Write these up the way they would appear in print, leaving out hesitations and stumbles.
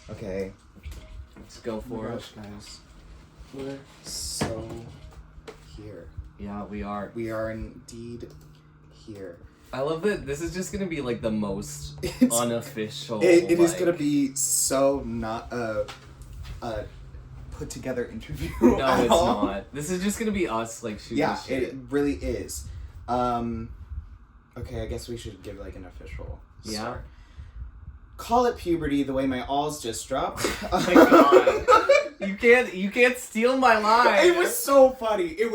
Okay. Let's go for it. Guys. We're so here. Yeah, we are. We are indeed here. I love that this is just gonna be like the most unofficial. It is gonna be so not put together interview. No, it's not. This is just gonna be us like shooting shit. It really is. Okay, I guess we should give like an official start. Call it puberty the way my alls just dropped. Oh my god. You can't steal my line. It was so funny. I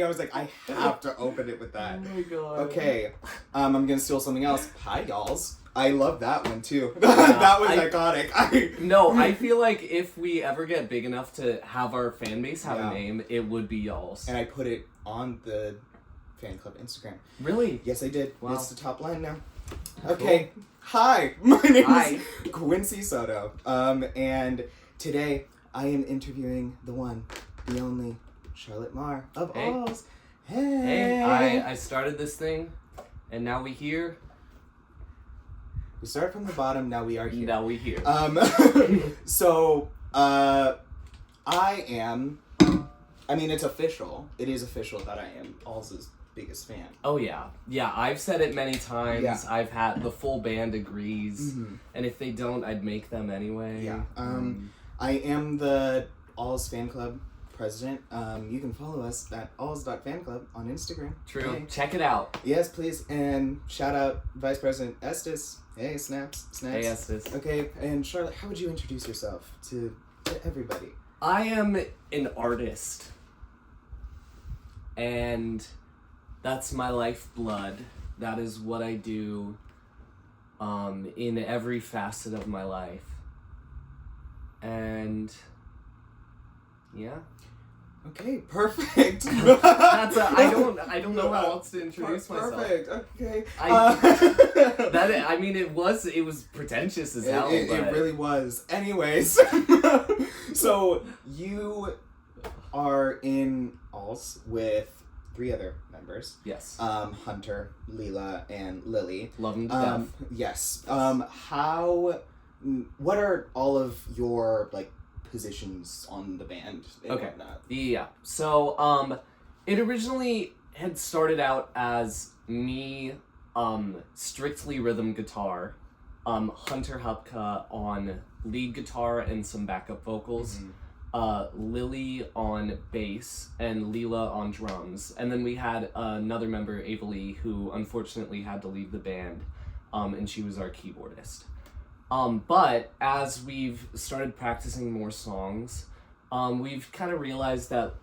was like, I have to open it with that. Oh my god. Okay. I'm gonna steal something else. Hi, y'alls. I love that one too. That was iconic. No, I feel like if we ever get big enough to have our fan base have a name, it would be y'alls. And I put it on the fan club Instagram. Really? Yes, I did. Wow. It's the top line now. Cool. Okay. Hi. My name is Quincy Soto. And today I am interviewing the one, the only Charlotte Mar of Alls. Hey, I started this thing, and now we here. We started from the bottom, now we are here. Now we here. So, it's official. It is official that I am Alls' biggest fan. Oh, yeah. Yeah, I've said it many times. Yeah. I've had, the full band agrees. Mm-hmm. And if they don't, I'd make them anyway. Yeah. I am the Alls fan club president. You can follow us at alls.fanclub on Instagram. True. Hey. Check it out. Yes, please. And shout out Vice President Estes. Hey, snaps. Hey, Estes. Okay, and Charlotte, how would you introduce yourself to everybody? I am an artist. And that's my lifeblood. That is what I do in every facet of my life. And yeah. Okay, perfect. I don't know how else to introduce myself. Perfect. Okay. It was pretentious as hell. It really was. Anyways, so you are in Alls with 3 other members. Yes. Hunter, Leela, and Lily. Love them to death. Yes. What are all of your positions on the band and whatnot? Yeah. So, it originally had started out as me, strictly rhythm guitar, hunter.hupka on lead guitar and some backup vocals, Lily on bass, and Leela on drums. And then we had another member, Avalee, who unfortunately had to leave the band, and she was our keyboardist. But as we've started practicing more songs, we've kind of realized that,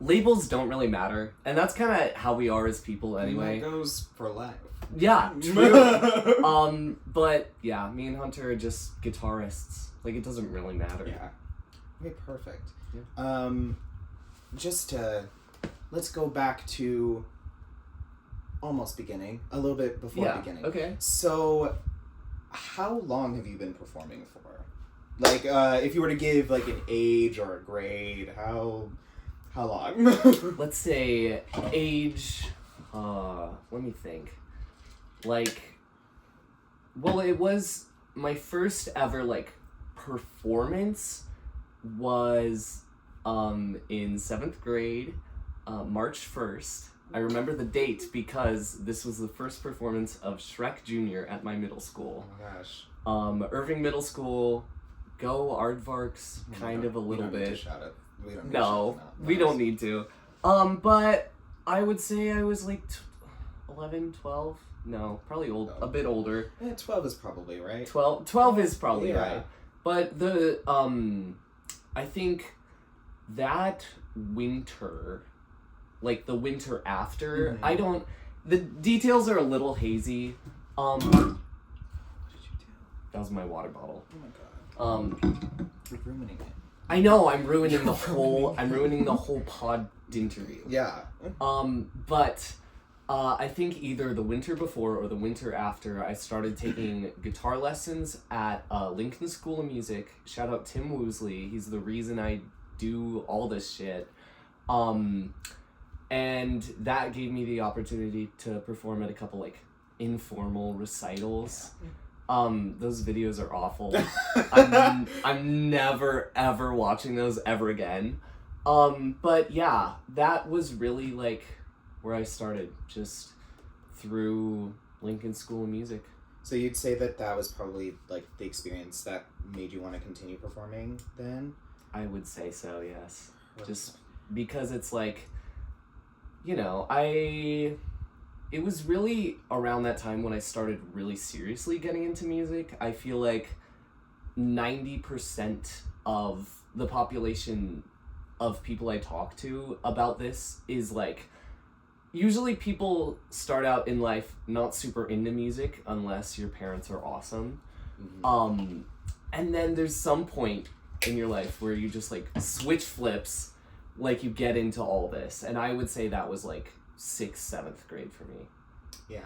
labels don't really matter. And that's kind of how we are as people anyway. That goes for life. Yeah, true. But, yeah, me and Hunter are just guitarists. It doesn't really matter. Yeah. Okay, perfect. Yeah. Let's go back to almost beginning, a little bit before beginning. Okay. So, how long have you been performing for? If you were to give an age or a grade, how long? Let's say age. Let me think. It was my first ever performance was in 7th grade, March 1st. I remember the date because this was the first performance of Shrek Jr. at my middle school. Oh my gosh. Irving Middle School, go Aardvarks, kind of a little bit. Need to shout it. We don't need to. But I would say I was 11, 12? No, probably a bit older. Yeah, 12 is probably right. 12 is probably right. But I think that winter, the winter after, the details are a little hazy. What did you do? That was my water bottle. Oh my god. You're ruining it. I know, I'm ruining the whole pod interview. Yeah. But I think either the winter before or the winter after, I started taking guitar lessons at Lincoln School of Music. Shout out Tim Woosley. He's the reason I do all this shit. And that gave me the opportunity to perform at a couple informal recitals. Those videos are awful. I'm never ever watching those ever again. But yeah, that was really like where I started, just through Lincoln School of Music. So you'd say that was probably like the experience that made you want to continue performing then? I would say so, yes. Just because it's like, you know, it was really around that time when I started really seriously getting into music. I feel like 90% of the population of people I talk to about this is like, usually people start out in life not super into music unless your parents are awesome. Mm-hmm. And then there's some point in your life where you just like switch flips, like you get into all this. And I would say that was like 6th, 7th grade for me. Yeah,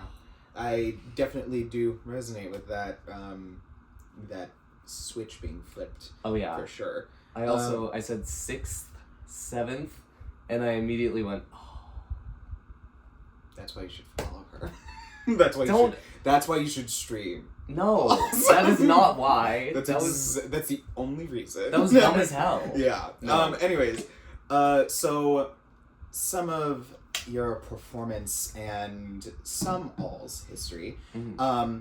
I definitely do resonate with that, that switch being flipped. Oh yeah. For sure. I said 6th, 7th, and I immediately went, oh. That's why you should follow her. That's why you should stream. No, that is not why. That's the only reason. That was dumb as hell. Yeah. No. Anyways, so some of your performance and some alls history. Mm-hmm.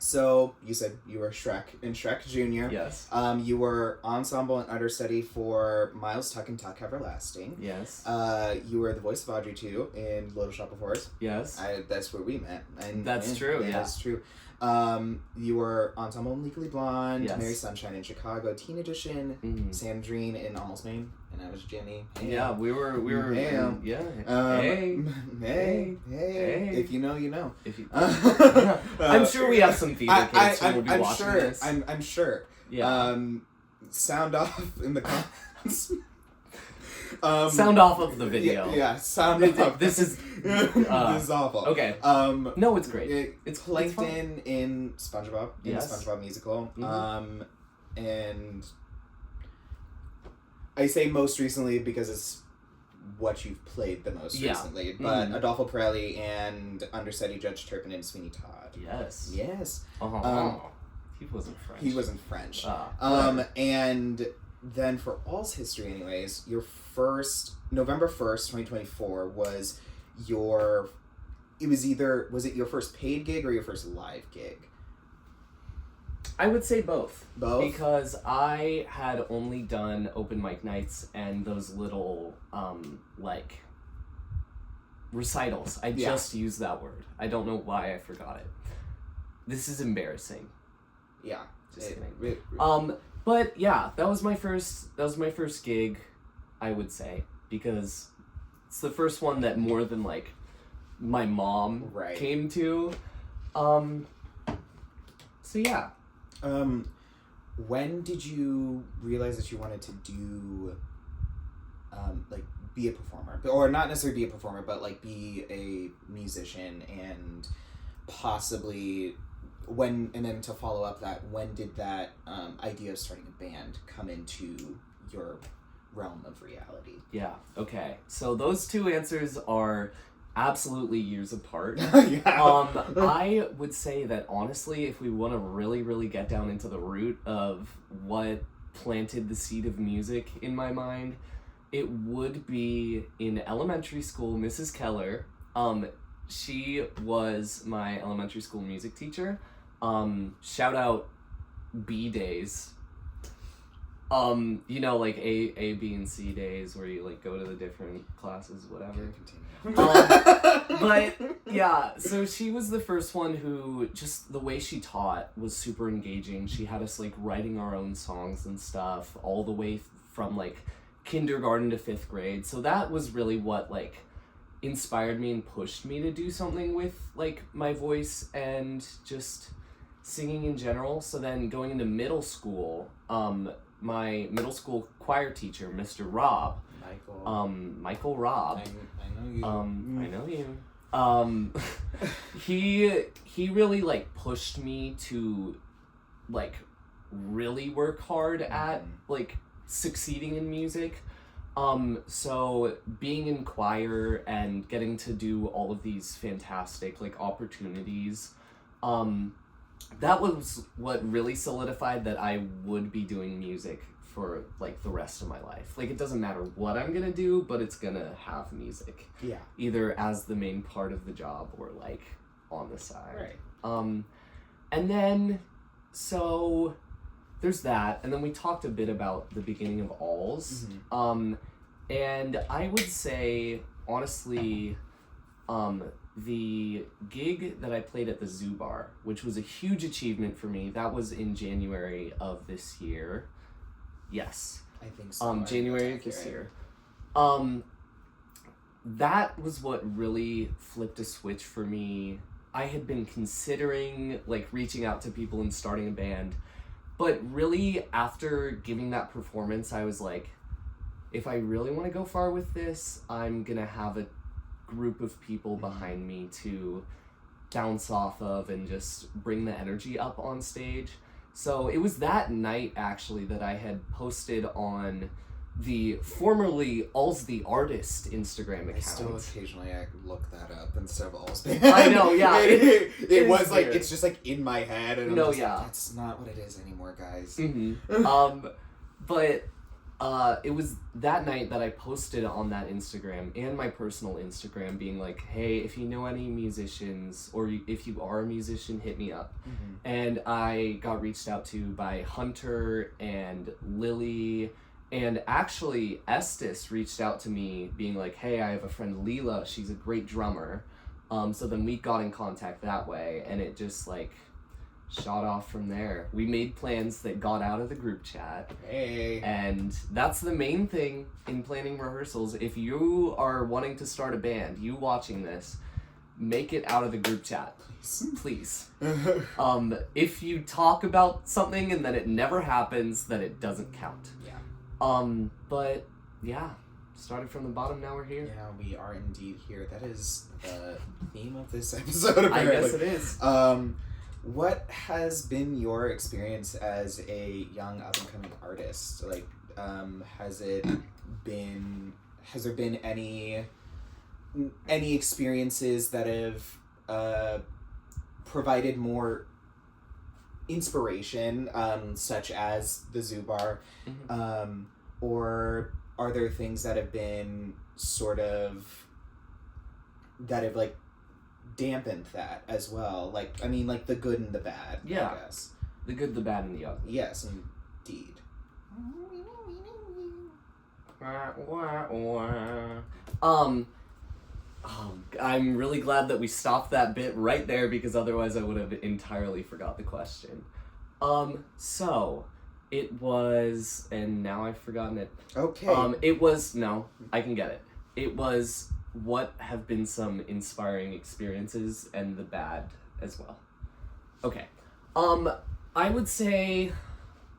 So you said you were Shrek in Shrek Jr. Yes. You were ensemble and understudy for Miles Tuck and Tuck Everlasting. Yes. You were the voice of Audrey too in Little Shop of Horrors. Yes. That's where we met. That's true. Yeah, that's true. You were ensemble in Legally Blonde, yes. Mary Sunshine in Chicago, Teen Edition, Sandrine in Almost Maine, and I was Jenny. Hey. Yeah, we were. Hey. Hey. Hey. If you know, you know. If you, I'm sure we have some theater kids who will be watching this. I'm sure. Yeah. Sound off in the comments. Sound off of the video. Yeah, sound off. This is this is awful. Okay. No, it's great. It's Plankton in SpongeBob, in yes. the SpongeBob musical. Mm-hmm. And I say most recently because it's what you've played the most recently. But Adolfo Pirelli and understudy Judge Turpin and Sweeney Todd. Yes. Yes. He wasn't French. He wasn't French. And then for All's history anyways, your first November 1st, 2024 was your was it your first paid gig or your first live gig? I would say both. Both? Because I had only done open mic nights and those little like recitals. I just used that word. I don't know why I forgot it. This is embarrassing. Yeah. Just kidding. But yeah, that was my first gig, I would say, because it's the first one that more than like my mom came to. So yeah. When did you realize that you wanted to do like be a performer? Or not necessarily be a performer, but like be a musician, and possibly and then to follow up that, when did that idea of starting a band come into your realm of reality? Yeah, okay. So those two answers are absolutely years apart. I would say that honestly, if we want to really, really get down into the root of what planted the seed of music in my mind, it would be in elementary school. Mrs. Keller, she was my elementary school music teacher. Shout out B days. You know, like A, B, and C days where you like go to the different classes, whatever. But yeah, so she was the first one who, just the way she taught was super engaging. She had us like writing our own songs and stuff all the way from like kindergarten to 5th grade. So that was really what like inspired me and pushed me to do something with like my voice and just singing in general. So then going into middle school, my middle school choir teacher, Mr. Rob, Michael Rob, I know you. I know you. He really like pushed me to like really work hard at like succeeding in music. So being in choir and getting to do all of these fantastic like opportunities, that was what really solidified that I would be doing music for like the rest of my life. Like, it doesn't matter what I'm gonna do, but it's gonna have music. Yeah. Either as the main part of the job or like on the side. Right. And then, so there's that, and then we talked a bit about the beginning of Alls. Mm-hmm. And I would say, honestly, the gig that I played at the Zoo Bar, which was a huge achievement for me, that was in January of this year. Yes. I think so. January of this year. That was what really flipped a switch for me. I had been considering like reaching out to people and starting a band, but really after giving that performance, I was like, if I really want to go far with this, I'm gonna have a group of people behind me to bounce off of and just bring the energy up on stage. So it was that night actually that I had posted on the formerly alls.theartist Instagram account. I still occasionally look that up instead of alls. I know, yeah. It was like, it's just like in my head, and I'm just like, that's not what it is anymore, guys. Mm-hmm. But it was that night that I posted on that Instagram and my personal Instagram being like, hey, if you know any musicians, or if you are a musician, hit me up. Mm-hmm. And I got reached out to by Hunter and Lily, and actually Estes reached out to me being like, hey, I have a friend Leela, she's a great drummer. So then we got in contact that way, and it just like shot off from there. We made plans that got out of the group chat. Hey. And that's the main thing in planning rehearsals. If you are wanting to start a band, you watching this, make it out of the group chat. Please. If you talk about something and then it never happens, then it doesn't count. Yeah. But yeah, started from the bottom, now we're here. Yeah, we are indeed here. That is the theme of this episode, apparently. I guess it is. What has been your experience as a young up-and-coming artist? Like, has there been any experiences that have provided more inspiration, such as the Zoo Bar, Mm-hmm. or are there things that have been that have like dampened that as well? Like, I mean, like the good and the bad. Yeah. I guess. The good, the bad, and the ugly. Yes, indeed. I'm really glad that we stopped that bit right there, because otherwise I would have entirely forgot the question. So it was, and now I've forgotten it. Okay. It was, no, I can get it. It was what have been some inspiring experiences, and the bad as well. Okay. I would say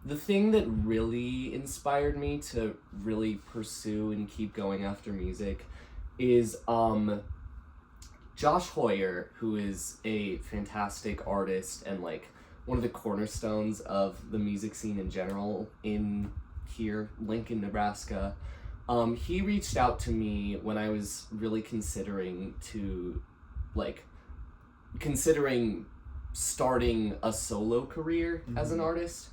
the thing that really inspired me to really pursue and keep going after music is Josh Hoyer, who is a fantastic artist and like one of the cornerstones of the music scene in general in here, Lincoln, Nebraska. He reached out to me when I was really considering starting a solo career as an artist.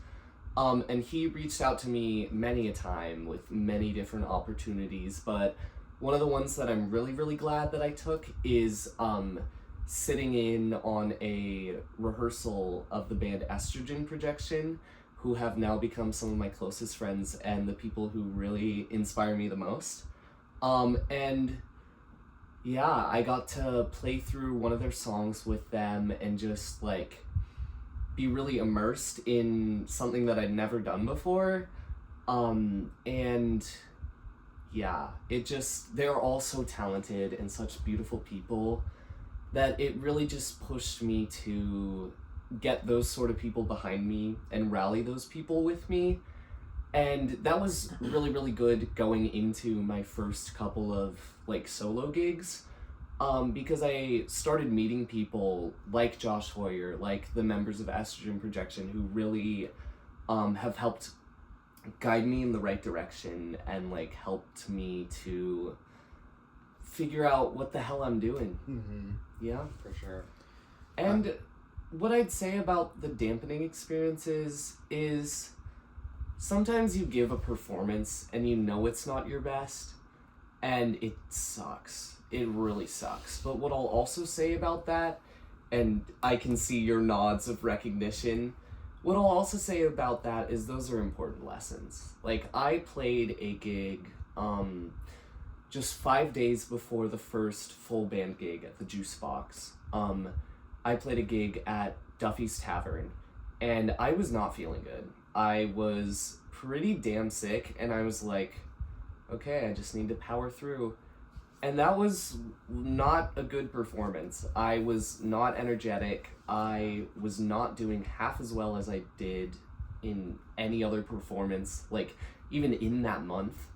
And he reached out to me many a time with many different opportunities, but one of the ones that I'm really, really glad that I took is sitting in on a rehearsal of the band Estrogen Projection, who have now become some of my closest friends and the people who really inspire me the most. And yeah, I got to play through one of their songs with them and just like be really immersed in something that I'd never done before. And yeah, they're all so talented and such beautiful people that it really just pushed me to get those sort of people behind me and rally those people with me. And that was really, really good going into my first couple of like solo gigs, because I started meeting people like Josh Hoyer, like the members of Estrogen Projection, who really have helped guide me in the right direction and like helped me to figure out what the hell I'm doing. Mm-hmm. Yeah, for sure. And what I'd say about the dampening experiences is sometimes you give a performance and you know it's not your best, and it sucks. It really sucks. But what I'll also say about that, and I can see your nods of recognition, what I'll also say about that is those are important lessons. Like, I played a gig just 5 days before the first full band gig at the Juice Box. I played a gig at Duffy's Tavern, and I was not feeling good. I was pretty damn sick, and I was like, okay, I just need to power through. And that was not a good performance. I was not energetic. I was not doing half as well as I did in any other performance, like, even in that month,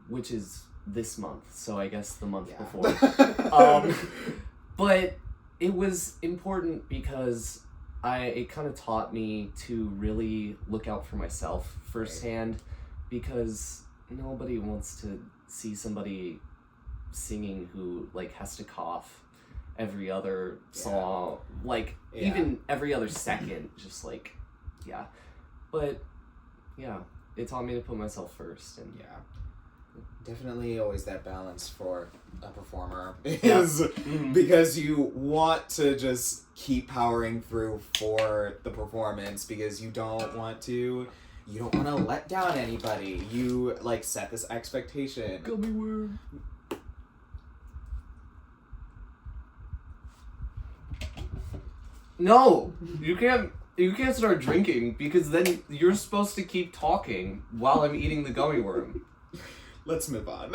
which is this month, so I guess the month before. But it was important because it kind of taught me to really look out for myself firsthand, because nobody wants to see somebody singing who, like, has to cough every other song, like, even every other second, just, like, But, it taught me to put myself first, and definitely always that balance for a performer is because you want to just keep powering through for the performance, because you don't want to let down anybody. You, like, set this expectation. Gummy worm. No, you can't start drinking, because then you're supposed to keep talking while I'm eating the gummy worm. Let's move on.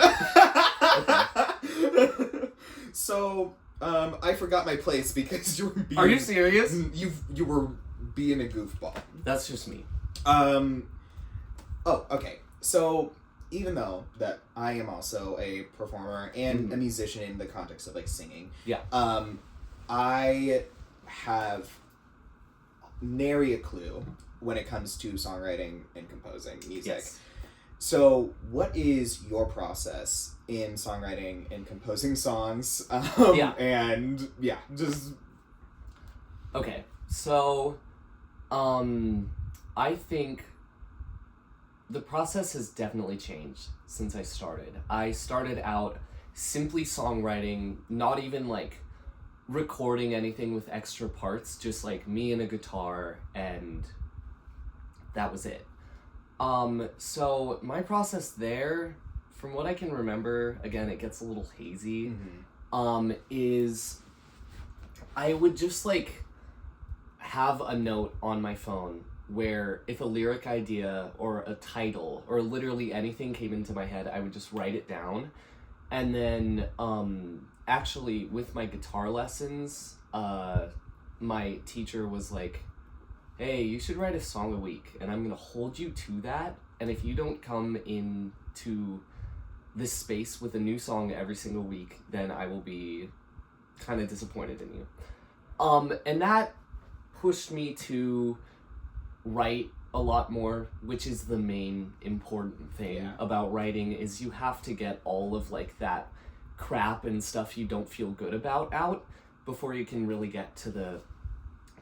So, I forgot my place because you were being... Are you serious? You were being a goofball. That's just me. Oh, okay. So, even though that I am also a performer and a musician in the context of, like, singing, I have nary a clue when it comes to songwriting and composing music. Yes. So, what is your process in songwriting and composing songs? And, just... Okay, so, I think the process has definitely changed since I started. I started out simply songwriting, not even, like, recording anything with extra parts, just, like, me and a guitar, and that was it. So my process there, from what I can remember, again, it gets a little hazy, is I would just, like, have a note on my phone where if a lyric idea or a title or literally anything came into my head, I would just write it down. And then, actually, with my guitar lessons, my teacher was like, hey, you should write a song a week, and I'm going to hold you to that, and if you don't come into this space with a new song every single week, then I will be kind of disappointed in you. And that pushed me to write a lot more, which is the main important thing about writing, is you have to get all of, like, that crap and stuff you don't feel good about out before you can really get to the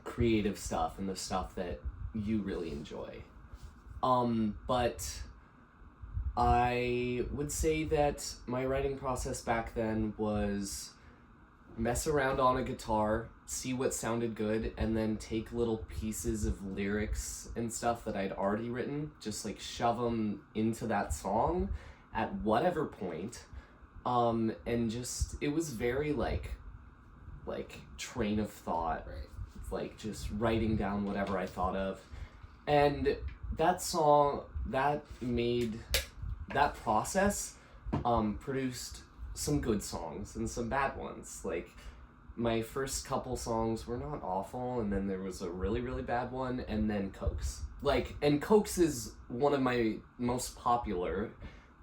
creative stuff and the stuff that you really enjoy. But I would say that my writing process back then was mess around on a guitar, see what sounded good, and then take little pieces of lyrics and stuff that I'd already written, just, like, shove them into that song at whatever point. And just, it was very, like train of thought, like, just writing down whatever I thought of. And that song, that process, produced some good songs and some bad ones. Like, my first couple songs were not awful, and then there was a really, really bad one, and then Cokes. Like, and Cokes is one of my most popular,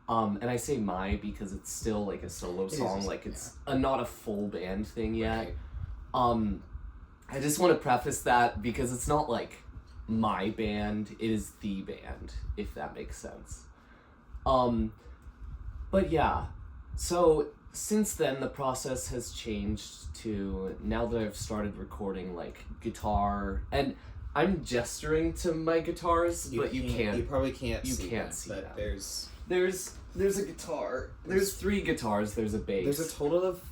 and I say because it's still, like, a solo song, like, it's not a full band thing yet. I just want to preface that because it's not, like, my band, it is the band, if that makes sense. But yeah, so since then, the process has changed to now that I've started recording, like, guitar, and I'm gesturing to my guitars, but you can't. You probably can't you see can't them, see but them. There's a guitar. There's 3 guitars. There's a bass. There's a total of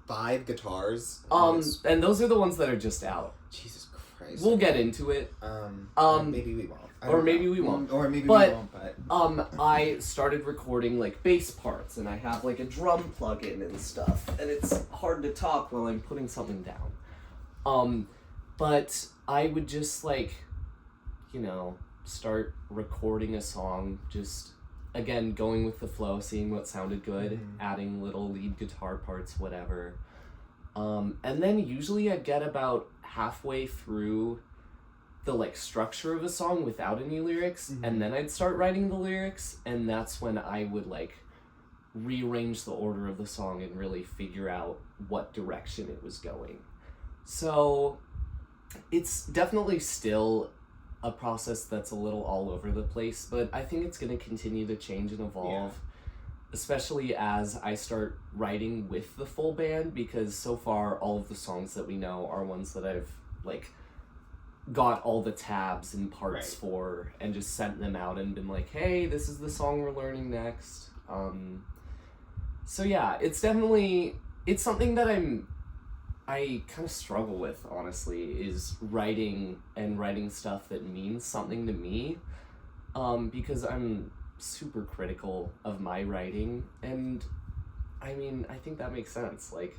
5 guitars. And those are the ones that are just out. Jesus Christ. We'll get into it. Maybe we won't. Or maybe we won't. Or maybe we won't, but... I started recording, like, bass parts, and I have, like, a drum plug-in and stuff, and it's hard to talk while I'm putting something down. But I would just, like, you know, start recording a song, just, again, going with the flow, seeing what sounded good, adding little lead guitar parts, whatever. And then usually I'd get about halfway through the, like, structure of a song without any lyrics, and then I'd start writing the lyrics, and that's when I would, like, rearrange the order of the song and really figure out what direction it was going. So it's definitely still a process that's a little all over the place, but I think it's going to continue to change and evolve, especially as I start writing with the full band, because so far all of the songs that we know are ones that I've, like, got all the tabs and parts for and just sent them out and been like, hey, this is the song we're learning next. So yeah, it's definitely, it's something that I kind of struggle with, honestly, is writing stuff that means something to me, because I'm super critical of my writing, and I mean, I think that makes sense. Like,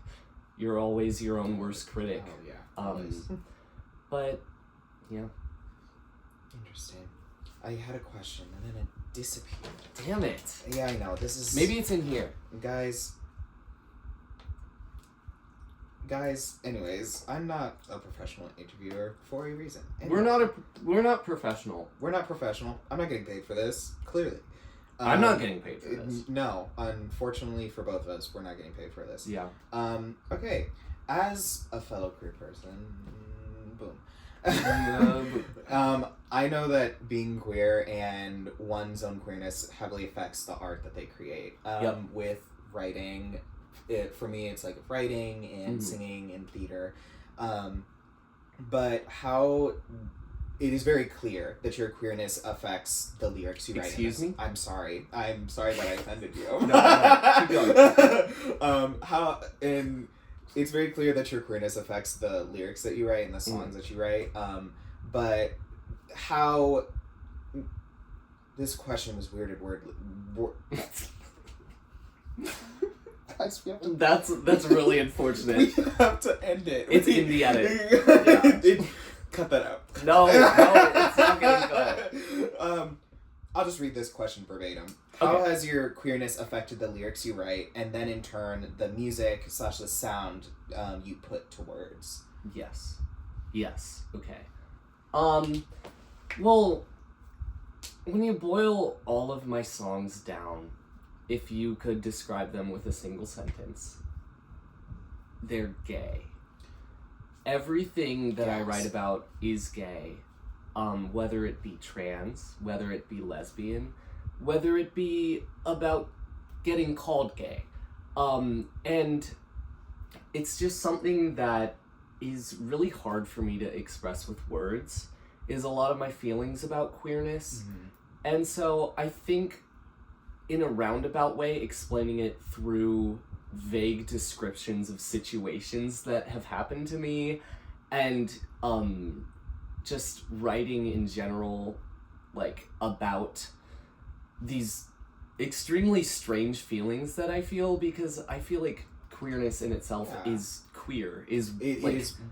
you're always your own worst critic. Oh, yeah. But, yeah. Interesting. I had a question, and then it disappeared. Damn it. Yeah, I know. This is... Maybe it's in here. Guys, anyways, I'm not a professional interviewer for a reason. Anyway, We're not professional. We're not professional. I'm not getting paid for this, clearly. I'm not getting paid for this. No, unfortunately for both of us, we're not getting paid for this. Yeah. Okay. As a fellow queer person, boom. I know that being queer and one's own queerness heavily affects the art that they create. With writing, for me, it's like writing and singing and theater. But how it is very clear that your queerness affects the lyrics you write. Excuse me? I'm sorry that I offended you. No, keep going. It's very clear that your queerness affects the lyrics that you write and the songs that you write. But how... This question was weirded Guys, we have to... That's really unfortunate. We have to end it. It's in the edit. Cut that out. No, it's not getting cut. I'll just read this question verbatim. How has your queerness affected the lyrics you write, and then in turn, the music / the sound you put to words? Yes. Okay. Well, when you boil all of my songs down, if you could describe them with a single sentence, they're gay. Everything that I write about is gay. Whether it be trans, whether it be lesbian, whether it be about getting called gay. And it's just something that is really hard for me to express with words, is a lot of my feelings about queerness. And so I think in a roundabout way, explaining it through vague descriptions of situations that have happened to me, and just writing in general, like, about these extremely strange feelings that I feel, because I feel like queerness in itself is queer. It is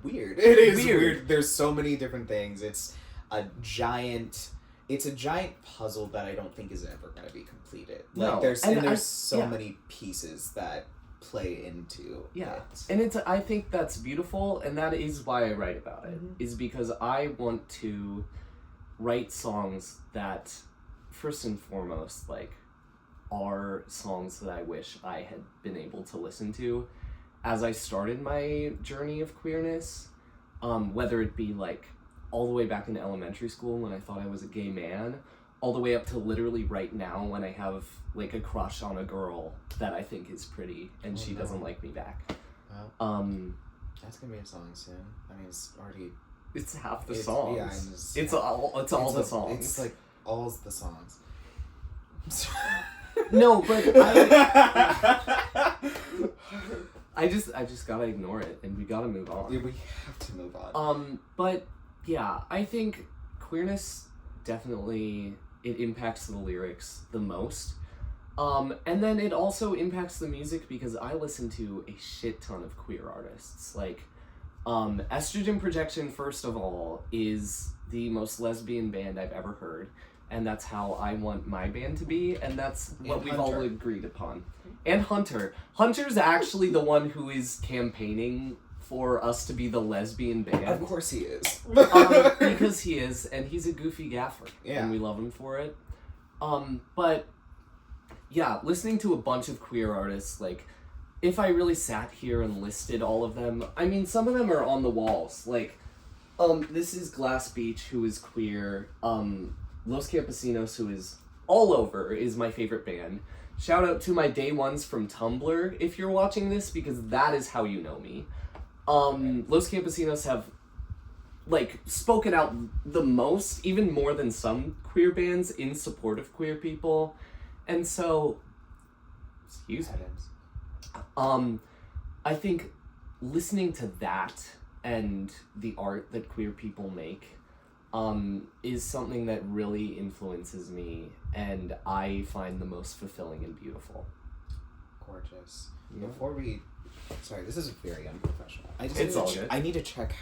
weird. It is weird. There's so many different things. It's a giant puzzle that I don't think is ever going to be completed. Like, there's so many pieces that play into it. And I think that's beautiful, and that is why I write about it, is because I want to write songs that, first and foremost, like, are songs that I wish I had been able to listen to as I started my journey of queerness, whether it be, like, all the way back in elementary school when I thought I was a gay man, all the way up to literally right now when I have like a crush on a girl that I think is pretty and she doesn't like me back. Well, that's gonna be a song soon. I mean, it's already. It's half the songs. Yeah, it's all the songs. It's like all's the songs. No, but I just gotta ignore it and we gotta move on. Yeah, we have to move on. But yeah, I think queerness definitely it impacts the lyrics the most. And then it also impacts the music because I listen to a shit ton of queer artists. Like, Estrogen Projection, first of all, is the most lesbian band I've ever heard. And that's how I want my band to be, and that's what we've all agreed upon. And Hunter. Hunter's actually the one who is campaigning for us to be the lesbian band. Of course he is. Because he is, and he's a goofy gaffer. Yeah. And we love him for it. But, yeah, listening to a bunch of queer artists, like, if I really sat here and listed all of them, I mean, some of them are on the walls. Like, this is Glass Beach, who is queer. Los Campesinos, who is all over, is my favorite band. Shout out to my day ones from Tumblr, if you're watching this, because that is how you know me. Los Campesinos have, like, spoken out the most, even more than some queer bands, in support of queer people. And so, excuse me. I think listening to that and the art that queer people make is something that really influences me and I find the most fulfilling and beautiful. Gorgeous. Yeah. Before we... Sorry, this is very unprofessional. It's all good. I need to check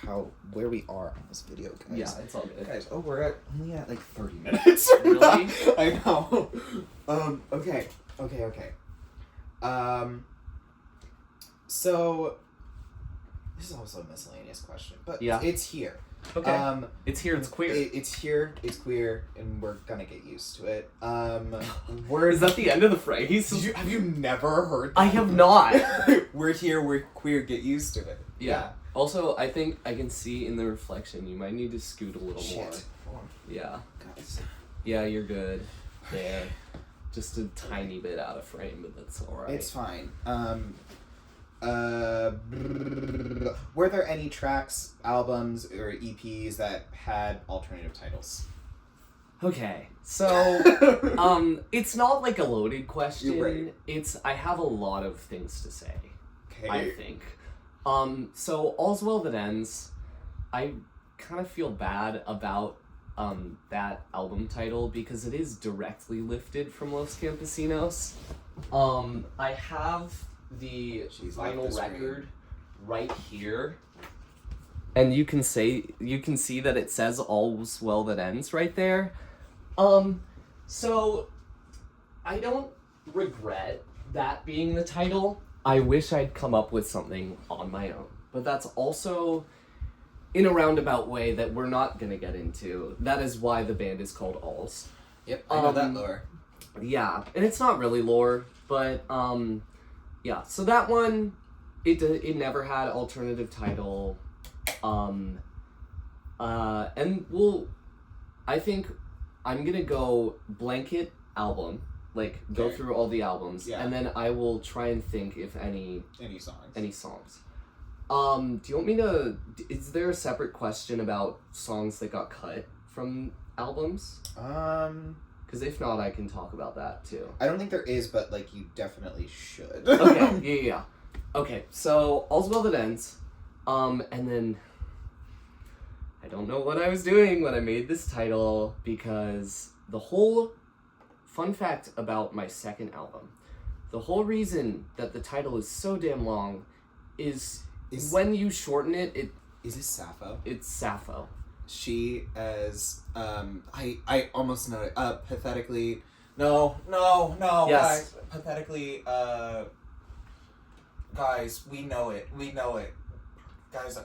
where we are on this video, guys. Yeah, it's all good. Guys, we're only at like 30 minutes. Really? I know. Okay. So... This is also a miscellaneous question, but yeah. It's here. Okay. It's here, it's queer. It's here, it's queer, and we're gonna get used to it. Is that the end of the phrase? Have you never heard that? I have not. We're here, we're queer, get used to it. Yeah. Also, I think I can see in the reflection you might need to scoot a little more. Yeah. Guys. Yeah, you're good. There. Just a tiny bit out of frame, but that's alright. It's fine. Were there any tracks, albums, or EPs that had alternative titles? Okay, so, it's not like a loaded question. Right. I have a lot of things to say. Okay. I think. So, All's Well That Ends, I kind of feel bad about, that album title because it is directly lifted from Los Campesinos. I have the vinyl record right here, and you can see that it says All's Well That Ends right there. So I don't regret that being the title. I wish I'd come up with something on my own, but that's also in a roundabout way that we're not gonna get into. That is why the band is called Alls. Yep, I know that lore. Yeah, and it's not really lore, but yeah, so that one, it never had alternative title, and I think I'm gonna go blanket album, like go through all the albums, and then I will try and think if any songs. Do you want me to, is there a separate question about songs that got cut from albums? Because if not, I can talk about that too. I don't think there is, but like you definitely should. Okay, yeah. Okay, so All's Well That Ends, and then I don't know what I was doing when I made this title because the whole fun fact about my second album, the whole reason that the title is so damn long is when you shorten it. Is this Sappho? It's Sappho. She as I almost know it. Pathetically. No. Yes. Guys, pathetically. Guys, we know it. Guys,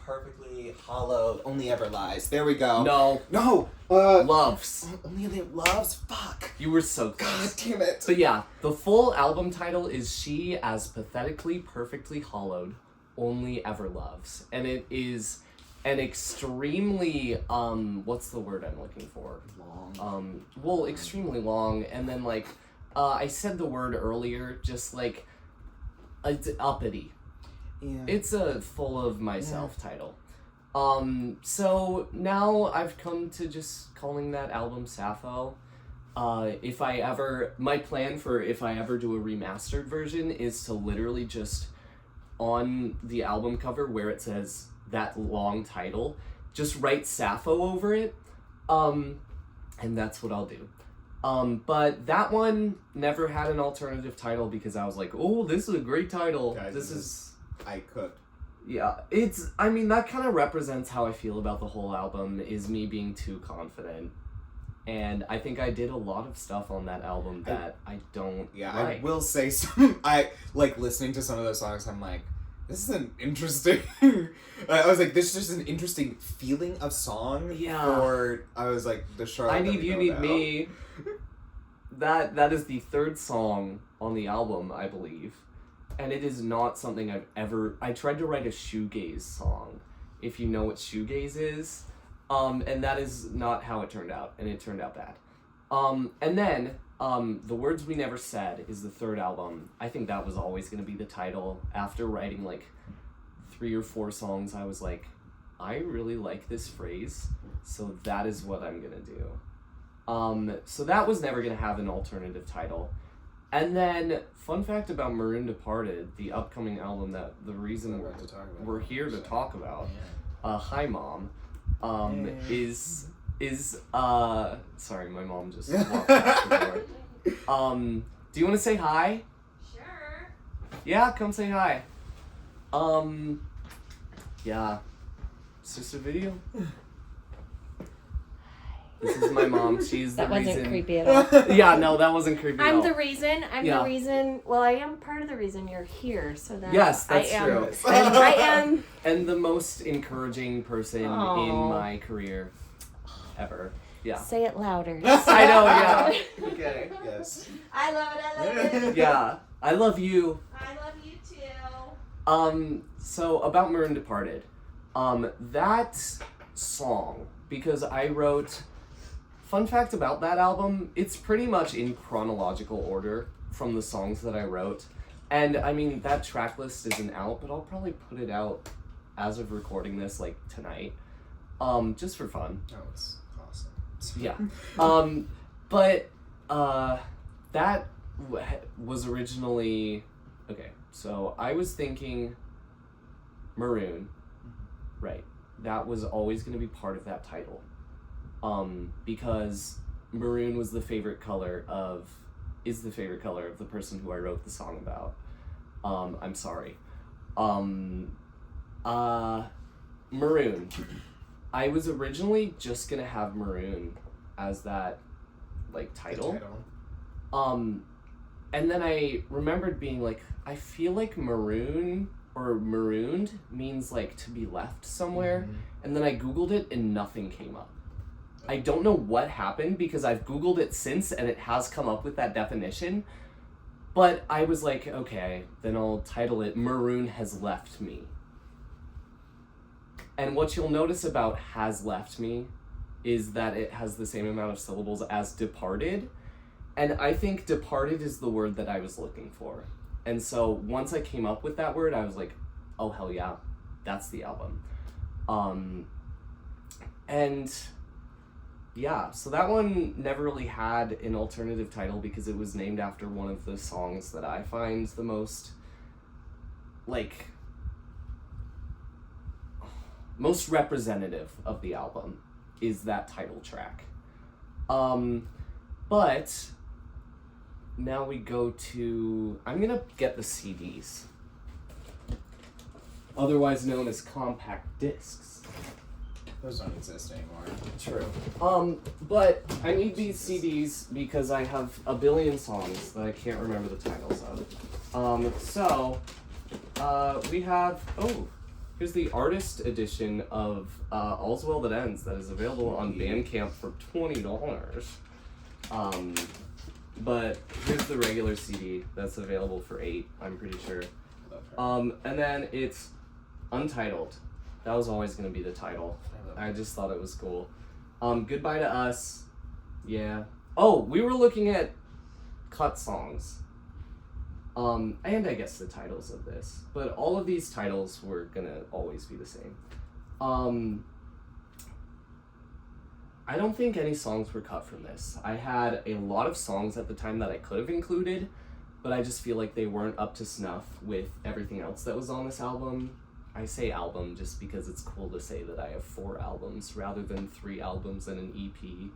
perfectly hollowed. Only Ever Lies. There we go. No. Loves. Only Ever Loves. Fuck. You were so close. God damn it. But yeah, the full album title is She as Pathetically Perfectly Hollowed, Only Ever Loves. And it is and extremely, what's the word I'm looking for? Long. Extremely long, and then, like, I said the word earlier, just, like, it's uppity. Yeah. It's a full of myself title. So now I've come to just calling that album Sappho. My plan for if I ever do a remastered version is to literally just, on the album cover where it says that long title, just write Sappho over it, and that's what I'll do. But that one never had an alternative title because I was like, oh, this is a great title. Guys, I cooked. Yeah, that kind of represents how I feel about the whole album, is me being too confident. And I think I did a lot of stuff on that album that I don't like. I will say listening to some of those songs, I'm like, this is an interesting... I was like, this is just an interesting feeling of song. Yeah. Or I was like, the Charlotte. I Need You, Need Me. That is the third song on the album, I believe. And it is not something I tried to write a shoegaze song, if you know what shoegaze is. And that is not how it turned out, and it turned out bad. And then, The Words We Never Said is the third album. I think that was always going to be the title. After writing, 3 or 4 songs, I was like, I really like this phrase, so that is what I'm going to do. So that was never going to have an alternative title. And then, fun fact about Maroon Departed, the upcoming album that the reason we're here to talk about, hi Mom, is sorry, my mom just walked past the door. Do you want to say hi? Sure. Yeah, come say hi. Yeah. It's just a video. This is my mom. She's the reason. That wasn't creepy at all. Yeah, no, that wasn't creepy at all. I'm the reason. Well, I am part of the reason you're here. So that yes, that's true. And I am. And the most encouraging person in my career ever. Yeah. Say it louder. I know, yeah. Okay. Yes. I love it. Yeah. I love you. I love you too. So about Maroon Departed. That song, because I wrote... Fun fact about that album, it's pretty much in chronological order from the songs that I wrote. And, that track list isn't out, but I'll probably put it out as of recording this, tonight. Just for fun. Oh, it's awesome. Yeah. But, that was originally... Okay, so I was thinking Maroon. Right. That was always going to be part of that title. Because maroon is the favorite color of the person who I wrote the song about. I'm sorry. Maroon. I was originally just gonna have Maroon as that, title. And then I remembered being like, I feel like maroon or marooned means, to be left somewhere. Mm-hmm. And then I Googled it and nothing came up. I don't know what happened because I've Googled it since and it has come up with that definition. But I was like, okay, then I'll title it Maroon Has Left Me. And what you'll notice about Has Left Me is that it has the same amount of syllables as Departed. And I think Departed is the word that I was looking for. And so once I came up with that word, I was like, oh, hell yeah, that's the album. And... yeah, so that one never really had an alternative title because it was named after one of the songs that I find the most, most representative of the album is that title track. But now we go to, I'm gonna get the CDs, otherwise known as compact discs. Those don't exist anymore. True. But I need these CDs because I have a billion songs that I can't remember the titles of. So, we have, here's the artist edition of All's Well That Ends that is available on Bandcamp for $20. But here's the regular CD that's available for $8, I'm pretty sure. And then it's Untitled. That was always going to be the title. I just thought it was cool. Goodbye to Us. Yeah. Oh, we were looking at cut songs. And I guess the titles of this. But all of these titles were going to always be the same. I don't think any songs were cut from this. I had a lot of songs at the time that I could have included, but I just feel like they weren't up to snuff with everything else that was on this album. I say album just because it's cool to say that I have 4 albums rather than 3 albums and an EP.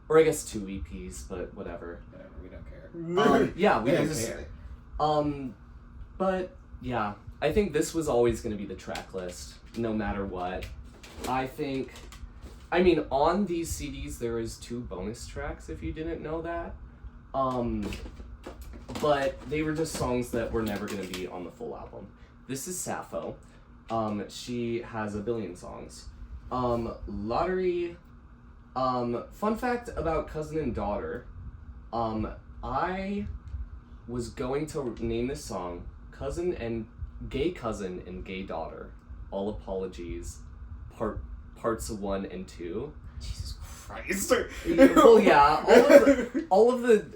Or I guess 2 EPs, but whatever. Whatever, we don't care. Yeah, we don't care. But yeah, I think this was always going to be the track list, no matter what. I mean, on these CDs there is 2 bonus tracks, if you didn't know that. But they were just songs that were never going to be on the full album. This is Sappho. She has a billion songs. Lottery. Fun fact about Cousin and Daughter. I was going to name this song Gay Cousin and Gay Daughter. All apologies. Parts 1 and 2. Jesus Christ. Well, yeah. All of the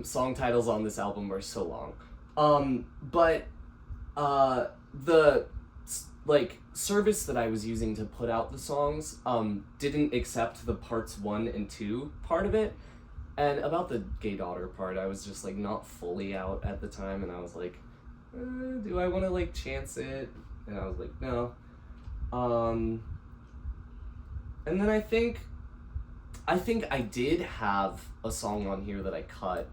song titles on this album are so long. But the service that I was using to put out the songs didn't accept the parts 1 and 2 part of it. And about the Gay Daughter part, I was just not fully out at the time, and I was like, do I want to chance it? And I was like, no. And then I think I did have a song on here that I cut.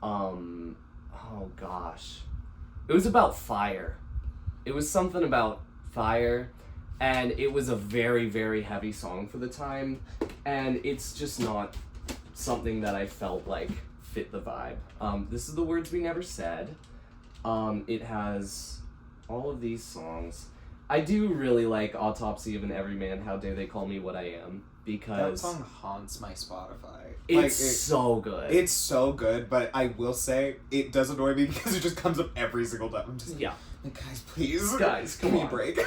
Oh gosh. It was about fire. It was something about fire, and it was a very, very heavy song for the time, and it's just not something that I felt fit the vibe. This is The Words We Never Said. It has all of these songs. I do really like Autopsy of an Everyman, How Dare They Call Me What I Am, because that song haunts my Spotify. It's so good. It's so good, but I will say it does annoy me because it just comes up every single time. I'm just guys, please. Guys, give me a break.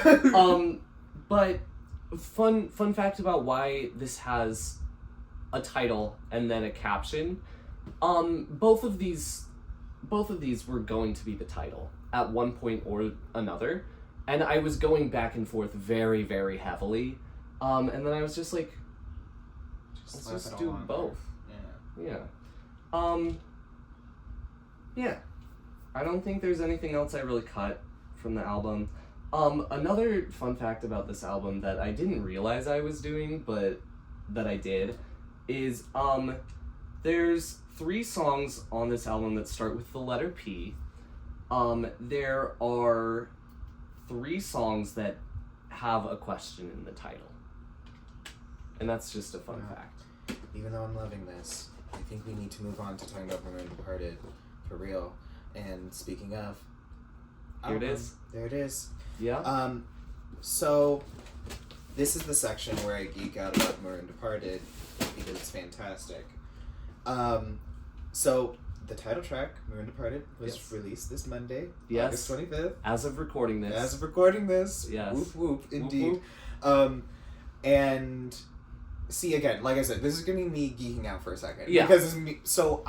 But fun fact about why this has a title and then a caption. Both of these were going to be the title at one point or another. And I was going back and forth very, very heavily. And then I was just like, let's just do both. Yeah. Yeah. I don't think there's anything else I really cut from the album. Another fun fact about this album that I didn't realize I was doing, but that I did, is there's 3 songs on this album that start with the letter P. There are 3 songs that have a question in the title. And that's just a fun fact. Even though I'm loving this, I think we need to move on to talking about Maroon Departed for real. And speaking of, here it is. There it is. Yeah. So this is the section where I geek out about Maroon Departed because it's fantastic. So the title track, Maroon Departed, was released this Monday, August 25th. As of recording this. Yes. Whoop whoop, indeed. Whoop, whoop. And see, again, like I said, this is going to be me geeking out for a second. Yeah. Because so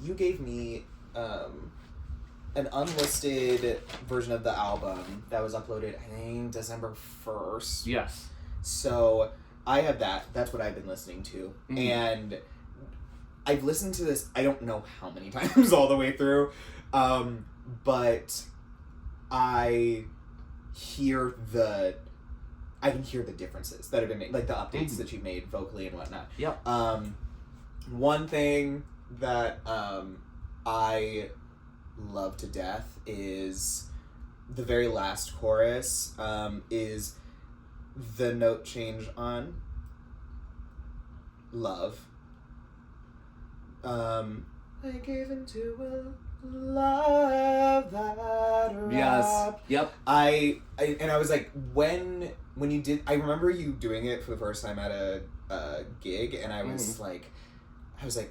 you gave me an unlisted version of the album that was uploaded, I think, December 1st. Yes. So I have that. That's what I've been listening to. Mm-hmm. And I've listened to this, I don't know how many times all the way through, but I can hear the differences that have been made, like the updates that you made vocally and whatnot. Yep. One thing that I love to death is the very last chorus is the note change on love. I gave into a love that wrapped. Yes. Yep. I was like, when you did, I remember you doing it for the first time at a gig, and I was like,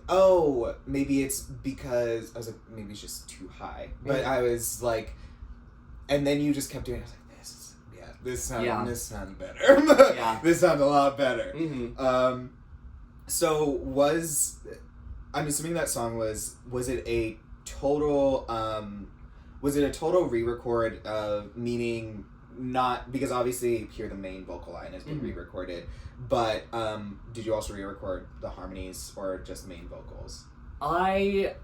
oh, maybe it's because, I was like, maybe it's just too high. But I was like, and then you just kept doing it. I was like, this sounds better. Yeah. This sounds a lot better. Mm-hmm. So I'm assuming that song was it a total re-record, meaning not, because obviously here the main vocal line has been re-recorded, but did you also re-record the harmonies or just main vocals? I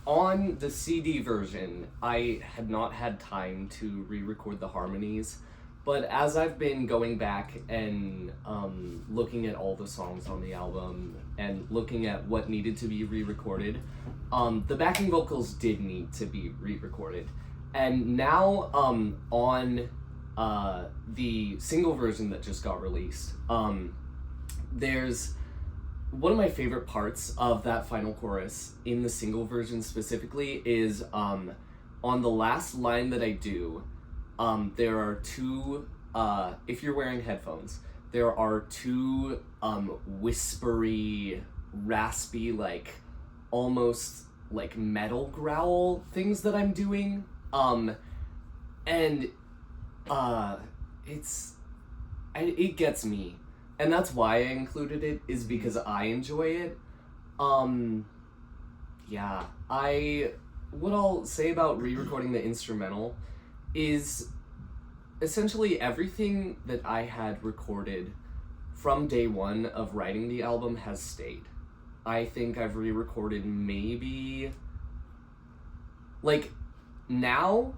on the CD version, I had not had time to re-record the harmonies, but as I've been going back and looking at all the songs on the album and looking at what needed to be re-recorded, the backing vocals did need to be re-recorded. And now on the single version that just got released, there's one of my favorite parts of that final chorus in the single version specifically is on the last line that I do, there are two, if you're wearing headphones, there are two whispery, raspy, like almost like metal growl things that I'm doing. And it gets me. And that's why I included it, is because I enjoy it. Yeah. What I'll say about re-recording the instrumental is essentially everything that I had recorded from day one of writing the album has stayed. I think I've re-recorded maybe, like, now,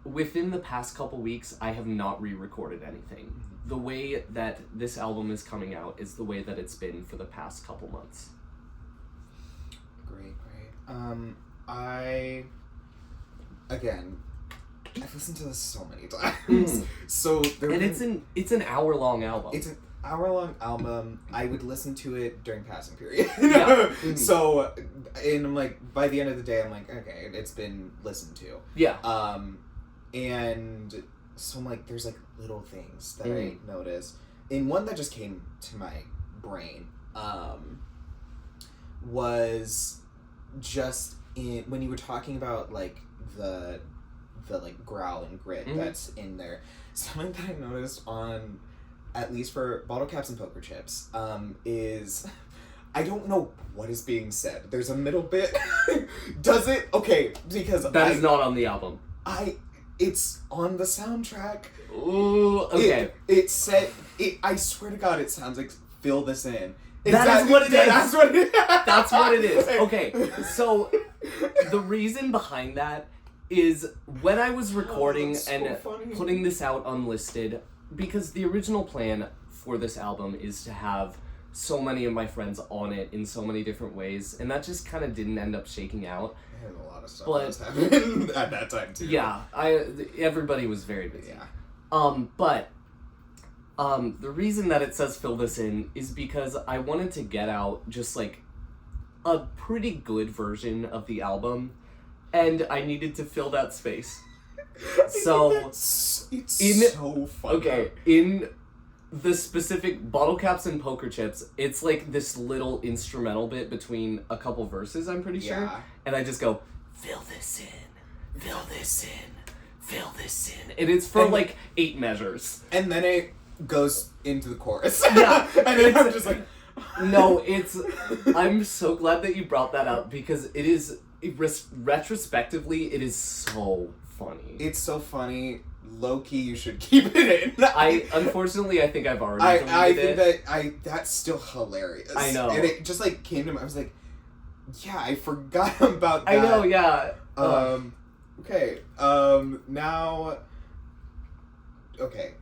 within the past couple weeks, I have not re-recorded anything. The way that this album is coming out is the way that it's been for the past couple months. Great. I've listened to this so many times. So it's an hour-long album. It's an hour-long album. I would listen to it during passing period. Yeah. So, and I'm like, by the end of the day, I'm like, okay, it's been listened to. Yeah. And so I'm like, there's like little things that I noticed. And one that just came to my brain, was just when you were talking about like the like growl and grit that's in there. Something that I noticed on, at least for bottle caps and poker chips, is I don't know what is being said. There's a middle bit. Does it? Okay, because that is not on the album. It's on the soundtrack. Ooh, okay. It said, I swear to God, it sounds like "Fill This In." That is what it is. That's what it is. That's what it is. Okay, so the reason behind that is when I was recording putting this out unlisted, because the original plan for this album is to have so many of my friends on it in so many different ways, and that just kind of didn't end up shaking out. I had a lot of stuff that was happening at that time too. Yeah, everybody was very busy. Yeah. But the reason that it says "Fill This In" is because I wanted to get out just like a pretty good version of the album, and I needed to fill that space. So it's so fun. Okay, in the specific bottle caps and poker chips, it's like this little instrumental bit between a couple verses, I'm pretty sure. And I just go, fill this in, fill this in, fill this in. And it's for like 8 measures. And then it goes into the chorus. Yeah. And then I'm just like... No, I'm so glad that you brought that up, because retrospectively, it is so funny. It's so funny. Low-key, you should keep it in. Unfortunately, I think I've already deleted it. That's still hilarious. I know. And it just like came to me. I was like, yeah, I forgot about that. I know, yeah. Okay. Now. Okay.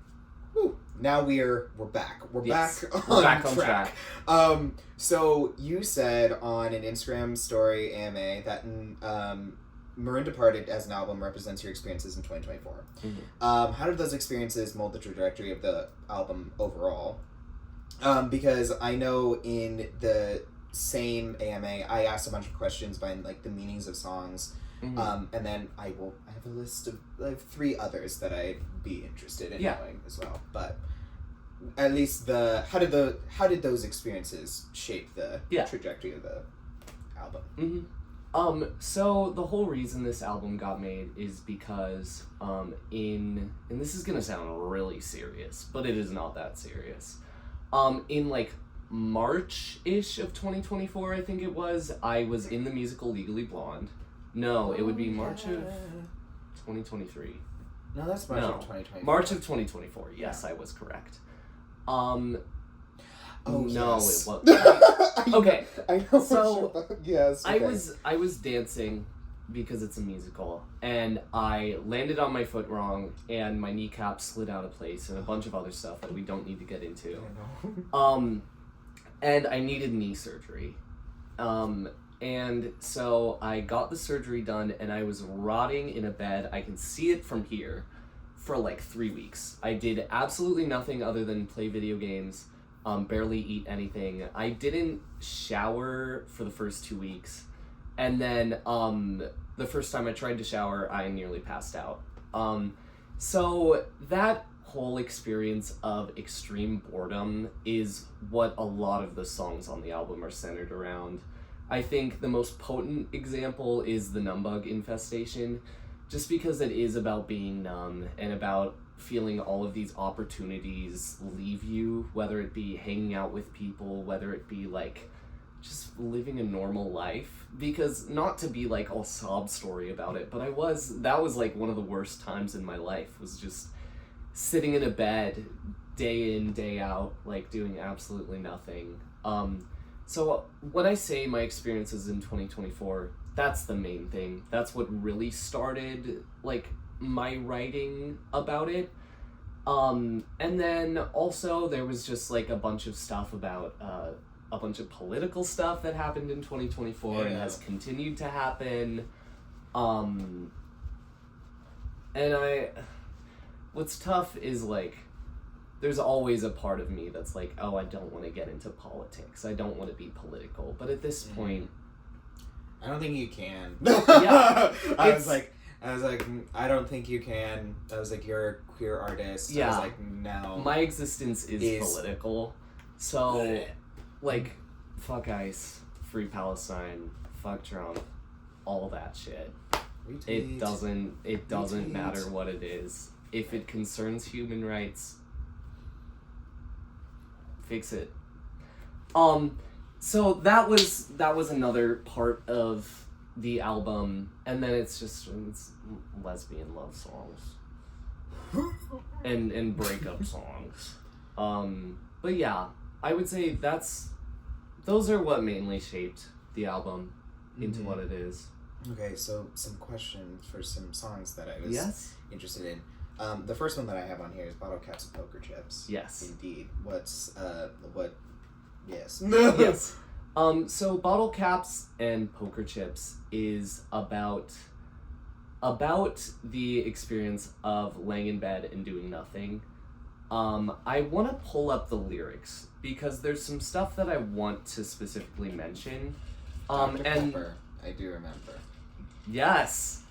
Whew. Now we're back. We're back on track. So you said on an Instagram story AMA that Maroon Departed as an album represents your experiences in 2024. How did those experiences mold the trajectory of the album overall? Because I know in the same AMA, I asked a bunch of questions behind like the meanings of songs, and then I have a list of 3 others that I'd be interested in knowing as well. But at least how did those experiences shape the trajectory of the album? So the whole reason this album got made is because, and this is gonna sound really serious, but it is not that serious. In like March-ish of 2024, I think it was, I was in the musical Legally Blonde. No, it would be March of 2023. No, that's March of 2024. March of 2024, yes, I was correct. Oh, no, yes. it wasn't. Okay, I know. so yes. Okay. I was dancing because it's a musical, and I landed on my foot wrong, and my kneecap slid out of place, and a bunch of other stuff that we don't need to get into. And I needed knee surgery. And so I got the surgery done, and I was rotting in a bed. I can see it from here for like 3 weeks. I did absolutely nothing other than play video games. Barely eat anything. I didn't shower for the first 2 weeks. And then the first time I tried to shower, I nearly passed out. So that whole experience of extreme boredom is what a lot of the songs on the album are centered around. I think the most potent example is the Numbug Infestation, just because it is about being numb and about feeling all of these opportunities leave you, whether it be hanging out with people, whether it be like just living a normal life. Because not to be like all sob story about it, but that was like one of the worst times in my life, was just sitting in a bed day in, day out, like doing absolutely nothing. So when I say my experiences in 2024, that's the main thing. That's what really started like my writing about it. And then also there was just like a bunch of stuff about a bunch of political stuff that happened in 2024 and has continued to happen. And what's tough is like there's always a part of me that's like, oh, I don't want to get into politics. I don't want to be political. But at this point, I don't think you can. Yeah. I was like, I don't think you can. I was like, you're a queer artist. Yeah. I was like, no. My existence is political. So, like, fuck ICE, free Palestine, fuck Trump, all that shit. Retweet. It doesn't matter what it is. If it concerns human rights, fix it. So that was another part of the album, and then it's lesbian love songs and breakup songs. But yeah, I would say those are what mainly shaped the album into what it is. Okay, so some questions for some songs that I was interested in. The first one that I have on here is Bottle Caps and Poker Chips. Yes. Indeed. Yes. Yes. So Bottle Caps and Poker Chips is about the experience of laying in bed and doing nothing. I want to pull up the lyrics because there's some stuff that I want to specifically mention. Dr. Pepper, I do remember. Yes.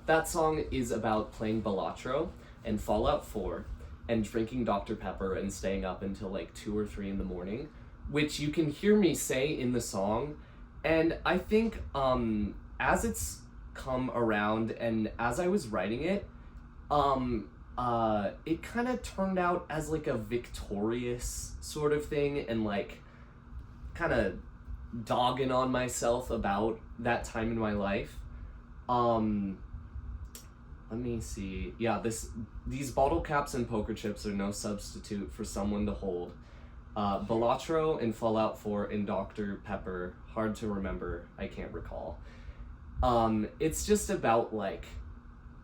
That song is about playing Balatro and Fallout 4 and drinking Dr. Pepper and staying up until like 2 or 3 in the morning, which you can hear me say in the song. And I think as it's come around and as I was writing it, it kind of turned out as like a victorious sort of thing, and like kind of dogging on myself about that time in my life. Let me see. Yeah, these bottle caps and poker chips are no substitute for someone to hold. Balatro and Fallout 4 and Dr. Pepper, hard to remember, I can't recall. It's just about like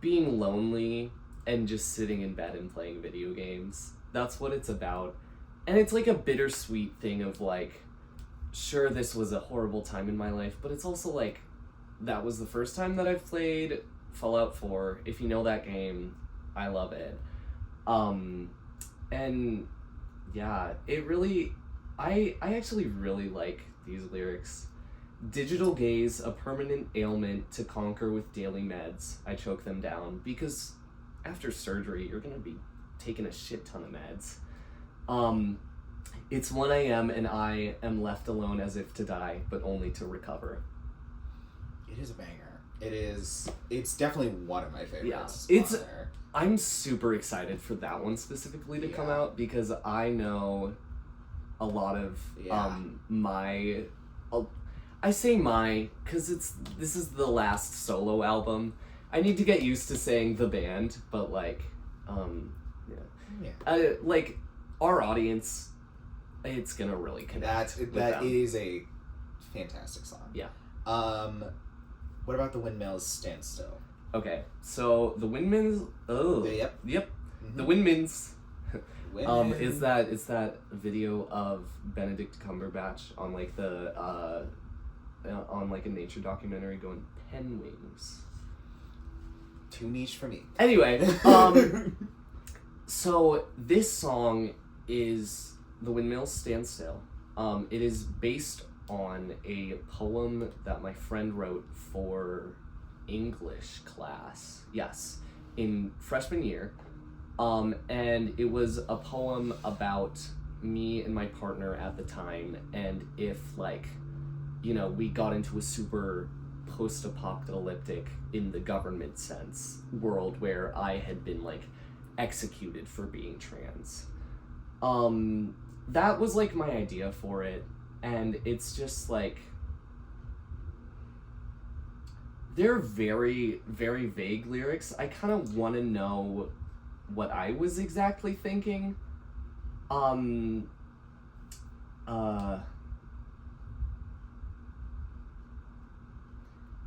being lonely and just sitting in bed and playing video games. That's what it's about. And it's like a bittersweet thing of like, sure, this was a horrible time in my life, but it's also like, that was the first time that I've played Fallout 4. If you know that game, I love it. And yeah, it really, I actually really like these lyrics. Digital gaze, a permanent ailment to conquer with daily meds. I choke them down because after surgery, you're gonna be taking a shit ton of meds. It's 1 a.m. and I am left alone as if to die, but only to recover. It is a banger. It's definitely one of my favorites. Yeah, I'm super excited for that one specifically to come out because I know a lot of I say my because this is the last solo album. I need to get used to saying the band, but like like our audience, it's gonna really connect. That is a fantastic song. Yeah. What about the Windmills Stand Still? Okay, so the Windmills. Oh. Yep. Mm-hmm. The Windmills. Is that video of Benedict Cumberbatch on like the on like a nature documentary going penguins. Too niche for me. Anyway, so this song is The Windmills Stand Still. It is based on a poem that my friend wrote for English class. Yes, in freshman year. And it was a poem about me and my partner at the time, and if like, you know, we got into a super post-apocalyptic in the government sense world where I had been like executed for being trans. That was like my idea for it, and it's just like they're very, very vague lyrics. I kind of want to know what I was exactly thinking.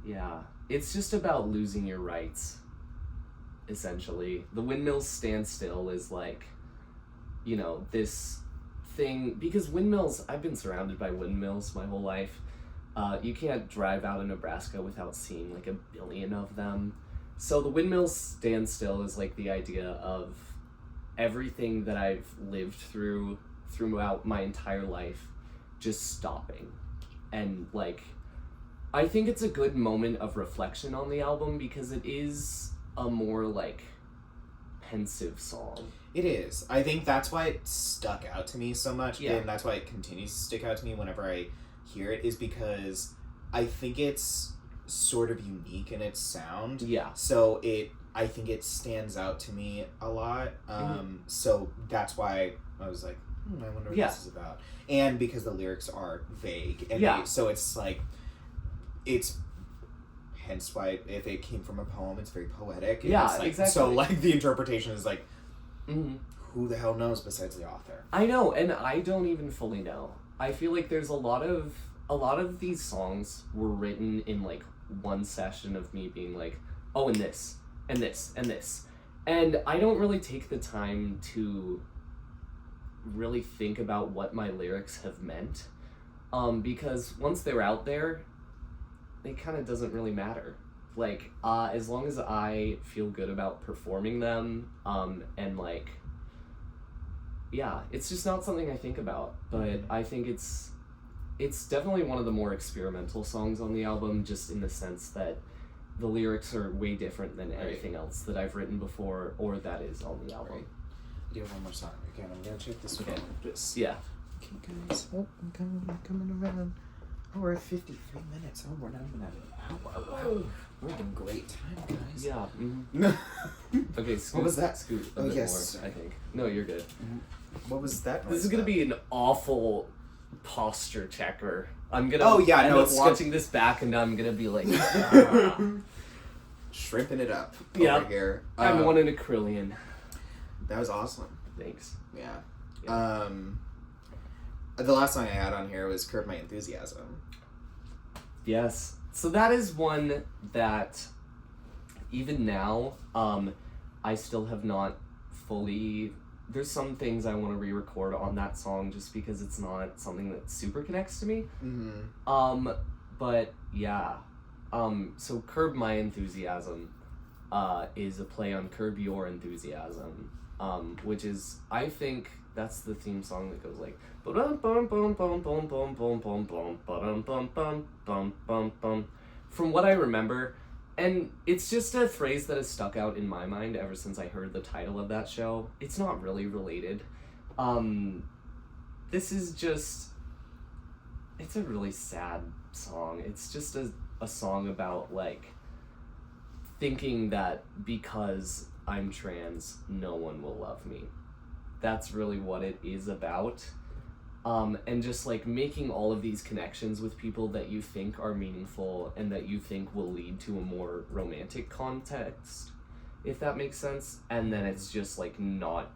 Yeah, it's just about losing your rights, essentially. The Windmills Stand Still is like, you know, this thing, because windmills, I've been surrounded by windmills my whole life. You can't drive out of Nebraska without seeing like 1 billion of them. So the Windmills Stand Still is like the idea of everything that I've lived throughout my entire life just stopping. And like, I think it's a good moment of reflection on the album because it is a more like pensive song. It is. I think that's why it stuck out to me so much, yeah. And that's why it continues to stick out to me whenever I hear it, is because I think it's sort of unique in its sound. Yeah. So I think it stands out to me a lot. So that's why I was like, I wonder what this is about. And because the lyrics are vague. And so it's like, it's hence why if it came from a poem, it's very poetic. And yeah, it's like, exactly. So like the interpretation is like, who the hell knows besides the author? I know, and I don't even fully know. I feel like there's a lot of these songs were written in like one session of me being like, oh, and this, and this, and this. And I don't really take the time to really think about what my lyrics have meant. Because once they're out there, it kind of doesn't really matter. Like, as long as I feel good about performing them, and like, yeah, it's just not something I think about. But I think it's definitely one of the more experimental songs on the album, just in the sense that the lyrics are way different than anything else that I've written before or that is on the album. Right. I do have one more song. Again, I'm gonna check this one. Just yeah. Okay, guys. Oh, I'm coming around. Oh, we're at 53 minutes. Oh, we're not even at an hour. Wow. We're having a great time, guys. Yeah. Okay, scoot. What was that? Scoot a bit more, I think. No, you're good. What was that? This is gonna be an awful posture checker. I'm gonna end up watching this back and I'm gonna be like shrimping it up over here. I'm one in a trillion. That was awesome. Thanks. Yeah. The last song I had on here was Curb My Enthusiasm. Yes. So that is one that even now, I still have not fully... There's some things I want to re-record on that song just because it's not something that super connects to me. But yeah. So Curb My Enthusiasm is a play on Curb Your Enthusiasm, which is, I think that's the theme song that goes like from what I remember. And it's just a phrase that has stuck out in my mind ever since I heard the title of that show. It's not really related. this is just, it's a really sad song. It's just a song about, like, thinking that because I'm trans, no one will love me. That's really what it is about. And just, like, making all of these connections with people that you think are meaningful and that you think will lead to a more romantic context, if that makes sense. And then it's just, like, not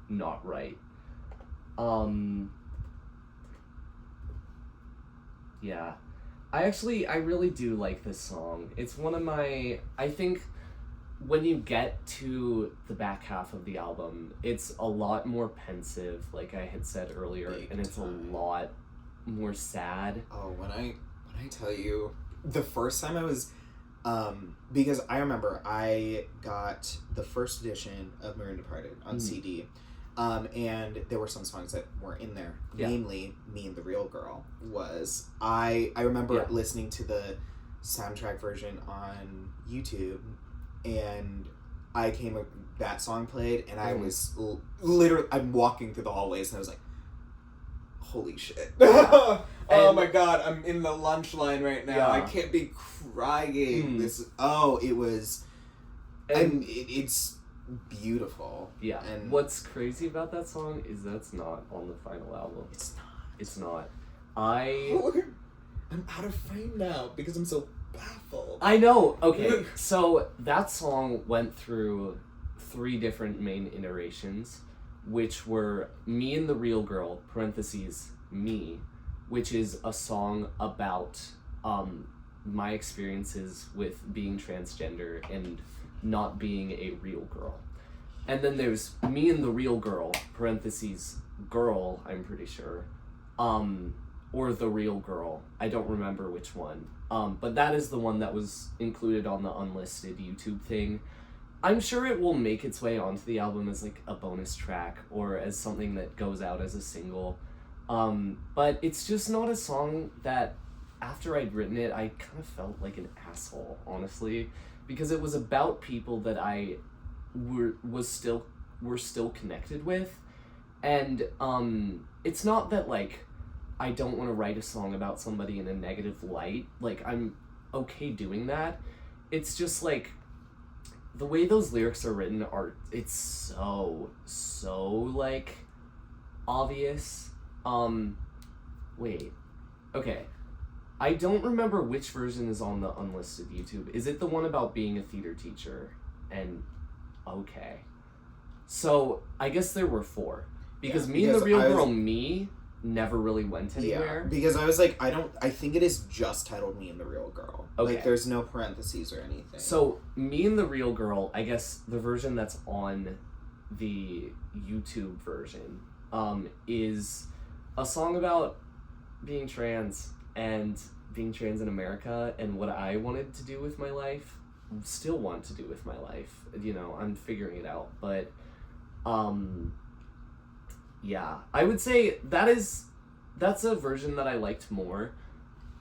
right. Yeah. I really do like this song. It's one of my, I think when you get to the back half of the album, it's a lot more pensive, like I had said earlier, and it's a lot more sad. Oh, when I tell you, the first time I was, because I remember I got the first edition of Maroon Departed on CD, and there were some songs that weren't in there. Yeah. Namely, Me and the Real Girl was. I remember listening to the soundtrack version on YouTube, and that song played, and I was literally, I'm walking through the hallways, and I was like, holy shit. Oh my god, I'm in the lunch line right now. I can't be crying. It was, and it's beautiful. Yeah. And what's crazy about that song is that's not on the final album. It's not. I'm out of frame now because I'm so baffled. I know. Okay, so that song went through 3 different main iterations, which were Me and the Real Girl, parentheses, me, which is a song about my experiences with being transgender and not being a real girl. And then there's Me and the Real Girl, parentheses, girl, I'm pretty sure, or The Real Girl. I don't remember which one. But that is the one that was included on the unlisted YouTube thing. I'm sure it will make its way onto the album as, like, a bonus track or as something that goes out as a single. But it's just not a song that, after I'd written it, I kind of felt like an asshole, honestly, because it was about people that I were still connected with. And it's not that, like, I don't want to write a song about somebody in a negative light. Like, I'm okay doing that. It's just, like, the way those lyrics are written it's so, like, obvious. Wait. Okay. I don't remember which version is on the unlisted YouTube. Is it the one about being a theater teacher? And, okay. So, I guess there were 4. Because Me and the Real Girl, Me never really went anywhere. Yeah, because I was like, I think it is just titled Me and the Real Girl. Okay. Like, there's no parentheses or anything. So, Me and the Real Girl, I guess the version that's on the YouTube version, is a song about being trans and being trans in America and what I wanted to do with my life, still want to do with my life. You know, I'm figuring it out. But, yeah, I would say that's a version that I liked more,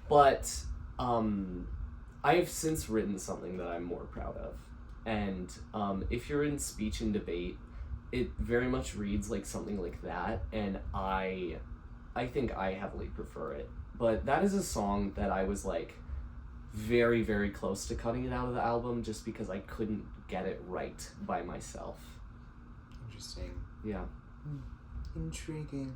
but I've since written something that I'm more proud of. And if you're in speech and debate, it very much reads like something like that, and I think I heavily prefer it. But that is a song that I was, like, very, very close to cutting it out of the album just because I couldn't get it right by myself. Interesting. Yeah. Intriguing.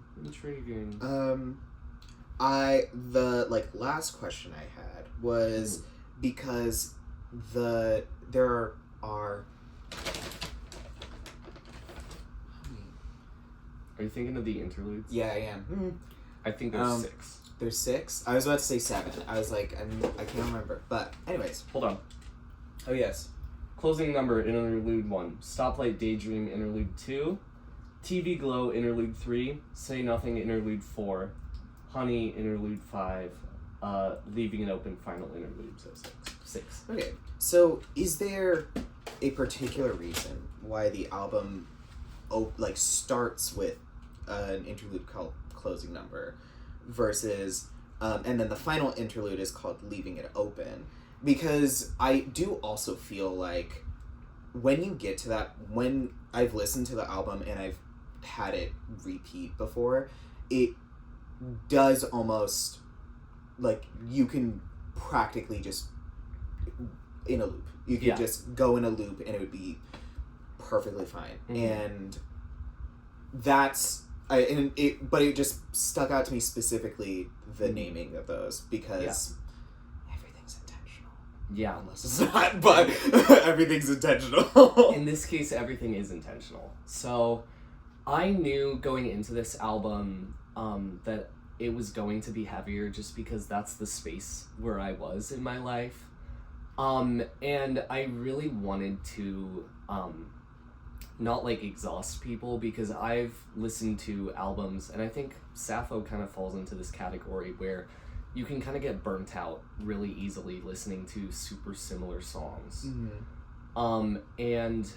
The last question I had was because there are. Are you thinking of the interludes? Yeah, I am. I think there's 6. There's 6? I was about to say 7. I was like, I can't remember. But anyways. Hold on. Oh, yes. Closing number, interlude 1. Stoplight Daydream, interlude 2. TV Glow, interlude 3. Say Nothing, interlude 4. Honey, interlude 5. Leaving It Open, final interlude, so 6. Okay, so is there a particular reason why the album starts with an interlude called Closing Number versus and then the final interlude is called Leaving It Open? Because I do also feel like when you get to that, when I've listened to the album and I've had it repeat before, it does almost, like, you can practically just in a loop. You could just go in a loop and it would be perfectly fine. And that's but it just stuck out to me specifically, the naming of those, because everything's intentional. Yeah. Unless it's not, but everything's intentional. In this case, everything is intentional. So I knew going into this album that it was going to be heavier, just because that's the space where I was in my life. And I really wanted to not like exhaust people, because I've listened to albums, and I think Sappho kind of falls into this category where you can kind of get burnt out really easily listening to super similar songs. And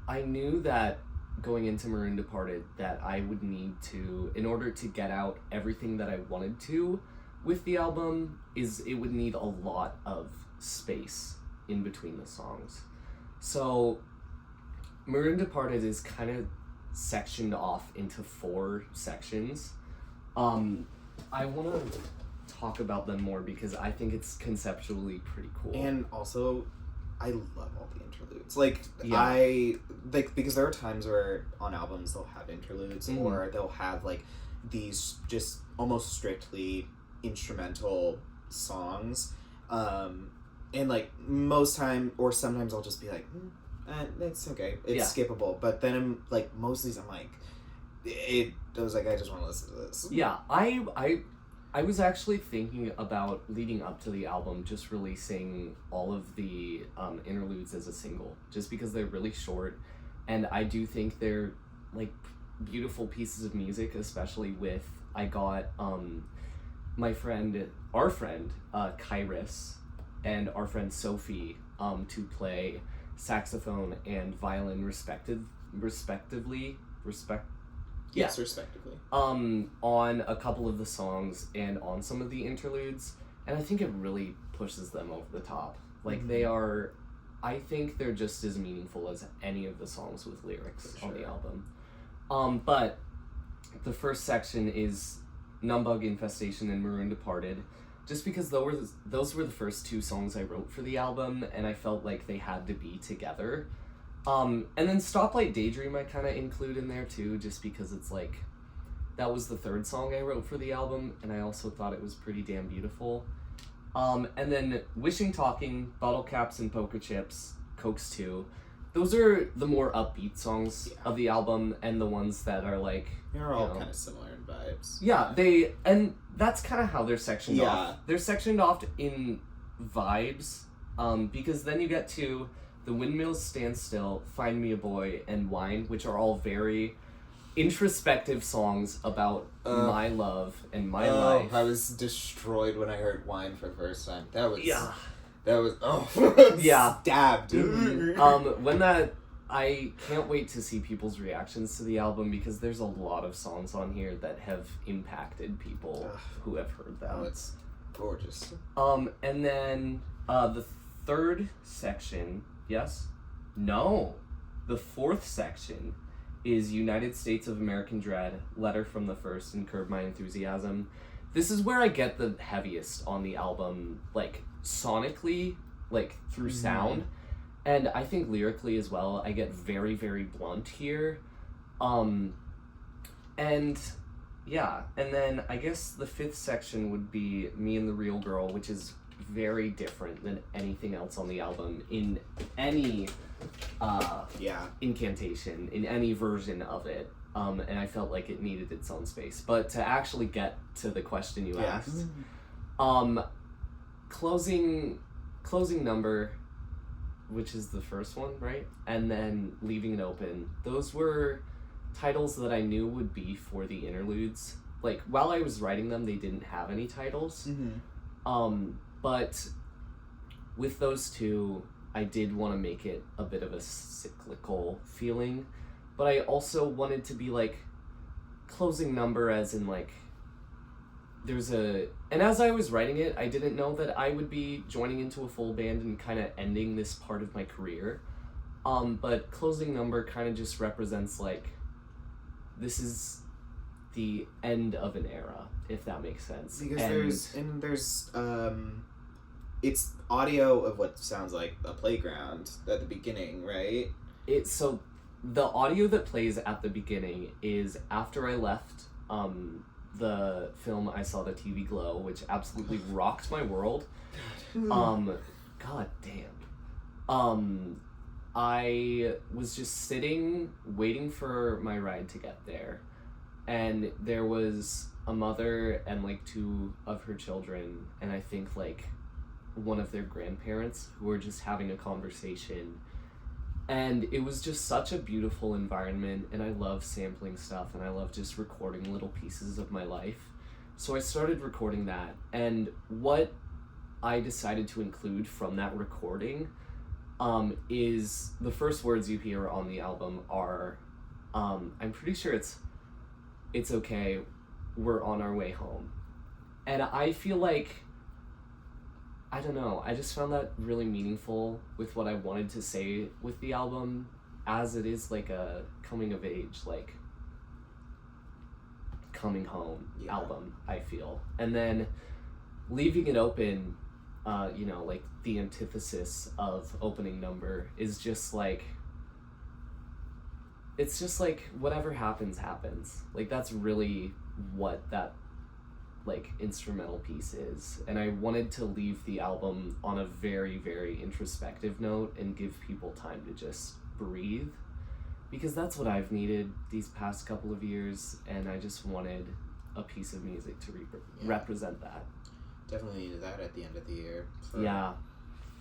I knew that going into Maroon Departed that I would need to, in order to get out everything that I wanted to with the album, it would need a lot of space in between the songs. So Maroon Departed is kind of sectioned off into 4 sections. I want to talk about them more because I think it's conceptually pretty cool. And also, I love all the interludes. Because there are times where on albums they'll have interludes, or they'll have like these just almost strictly instrumental songs. And like most time, or sometimes I'll just be like, it's okay, it's skippable. But then I'm like, most of these I'm like, I was like, I just want to listen to this. Yeah, I was actually thinking about, leading up to the album, just releasing all of the interludes as a single, just because they're really short, and I do think they're like beautiful pieces of music, especially with, I got our friend Kairos and our friend Sophie to play saxophone and violin respectively. Yes, respectively. On a couple of the songs and on some of the interludes, and I think it really pushes them over the top. Like I think they're just as meaningful as any of the songs with lyrics on the album. But the first section is Numbug Infestation and Maroon Departed, just because those were the first 2 songs I wrote for the album, and I felt like they had to be together. And then Stoplight Daydream I kind of include in there too, just because it's like, that was the 3rd song I wrote for the album, and I also thought it was pretty damn beautiful. And then Wishing Talking, Bottle Caps and Poker Chips, Cokes 2. Those are the more upbeat songs of the album, and the ones that are like... They're all kind of similar in vibes. Yeah, and that's kind of how they're sectioned off. They're sectioned off in vibes, because then you get to The Windmills Stand Still, Find Me a Boy, and Wine, which are all very introspective songs about my love and my life. I was destroyed when I heard Wine for the first time. That was stabbed. I can't wait to see people's reactions to the album, because there's a lot of songs on here that have impacted people who have heard them. Oh, it's gorgeous. And then the 3rd section, the 4th section is United States of American Dread, Letter from the First, and Curb My Enthusiasm. This is where I get the heaviest on the album, like sonically, like through sound. And I think lyrically as well, I get very, very blunt here. And then I guess the 5th section would be Me and the Real Girl, which is very different than anything else on the album in any incantation, in any version of it. And I felt like it needed its own space. But to actually get to the question you asked, closing number, which is the first one, right? And then Leaving It Open. Those were titles that I knew would be for the interludes. Like, while I was writing them, they didn't have any titles. But with those 2, I did want to make it a bit of a cyclical feeling. But I also wanted to be like, closing number as in like, and as I was writing it, I didn't know that I would be joining into a full band and kind of ending this part of my career. But closing number kind of just represents like, this is the end of an era, if that makes sense. Because there's it's audio of what sounds like a playground at the beginning, right? So the audio that plays at the beginning is after I left the film I Saw the TV Glow, which absolutely rocked my world. God damn. I was just sitting waiting for my ride to get there, and there was a mother and like two of her children, and I think like one of their grandparents, who were just having a conversation. And it was just such a beautiful environment, and I love sampling stuff, and I love just recording little pieces of my life. So I started recording that, and what I decided to include from that recording is the first words you hear on the album are, I'm pretty sure it's okay, we're on our way home. And I feel like, I don't know, I just found that really meaningful with what I wanted to say with the album, as it is like a coming of age, like coming home album, I feel. And then leaving it open, like the antithesis of opening number is just like, it's just like whatever happens, happens. Like that's really what that like instrumental piece is. And I wanted to leave the album on a very, very introspective note and give people time to just breathe, because that's what I've needed these past couple of years, and I just wanted a piece of music to represent that. Definitely needed that at the end of the year.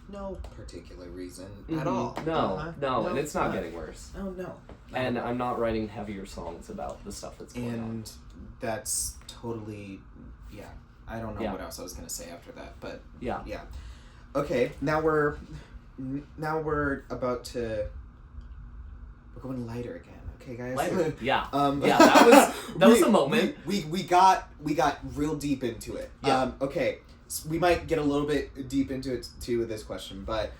No particular reason at all. No, and it's not getting worse. Oh, no. And I'm not writing heavier songs about the stuff that's going on. And that's totally, I don't know what else I was going to say after that, but yeah. Okay, now we're about to, we're going lighter again. Okay, guys. Lighter. Yeah. That was a moment. We got real deep into it. Yeah. Okay. So we might get a little bit deep into it too with this question, but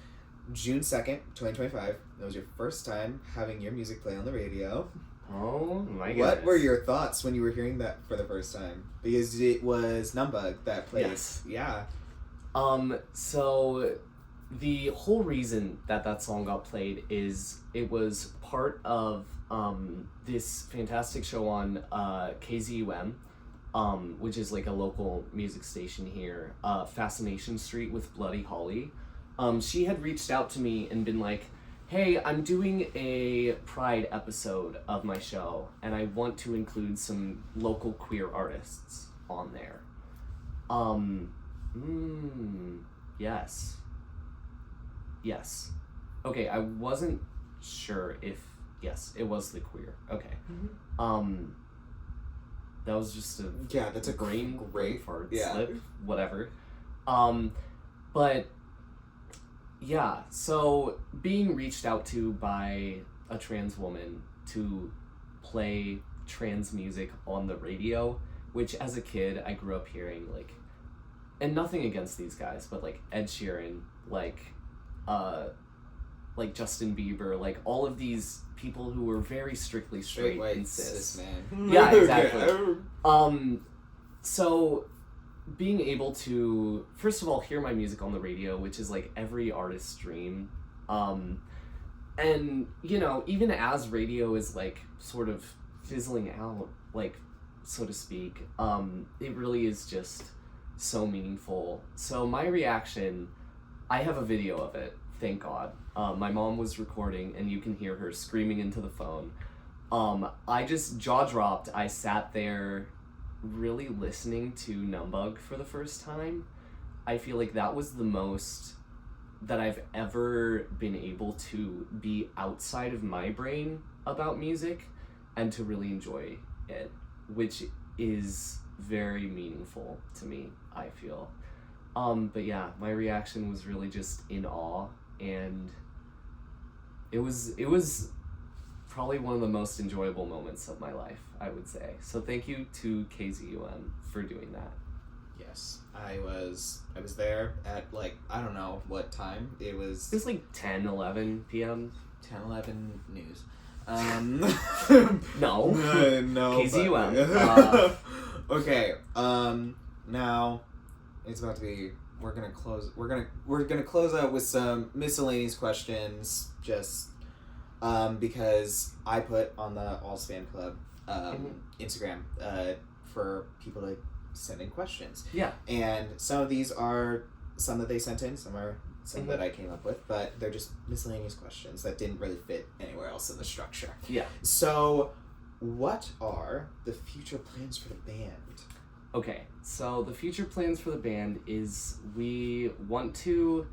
June 2nd, 2025, that was your first time having your music play on the radio. Oh my goodness. What were your thoughts when you were hearing that for the first time? Because it was Numbug that played. Yes. Yeah. So the whole reason that song got played is it was part of this fantastic show on KZUM, which is like a local music station here, Fascination Street with Bloody Holly. She had reached out to me and been like, hey, I'm doing a Pride episode of my show, and I want to include some local queer artists on there. Yes. Okay, I wasn't sure if, yes, it was the queer. Okay. Mm-hmm. That was just a that's a brain fart yeah. slip, whatever. But yeah, so being reached out to by a trans woman to play trans music on the radio, which as a kid I grew up hearing, like, and nothing against these guys, but like Ed Sheeran, like Justin Bieber, like all of these people who were very strictly straight white and cis. man. Yeah, exactly. So being able to, first of all, hear my music on the radio, which is like every artist's dream, and even as radio is like sort of fizzling out, like, so to speak, it really is just so meaningful. So my reaction, I have a video of it, thank God. My mom was recording, and you can hear her screaming into the phone. I just jaw-dropped. I sat there really listening to Numbug for the first time. I feel like that was the most that I've ever been able to be outside of my brain about music and to really enjoy it, which is very meaningful to me, I feel. But yeah, my reaction was really just in awe, and it was probably one of the most enjoyable moments of my life, I would say. So thank you to KZUM for doing that. Yes, I was there at, like, I don't know what time. It was like 10, 11 p.m. 10, 11 news. No. No. No. KZUM. Okay. Now it's about to be. We're gonna close. We're gonna close out with some miscellaneous questions. Just because I put on the Alls Fan Club Instagram for people to send in questions. Yeah. And some of these are some that they sent in. Some are some that I came up with, but they're just miscellaneous questions that didn't really fit anywhere else in the structure. Yeah. So, what are the future plans for the band? Okay, so the future plans for the band is we want to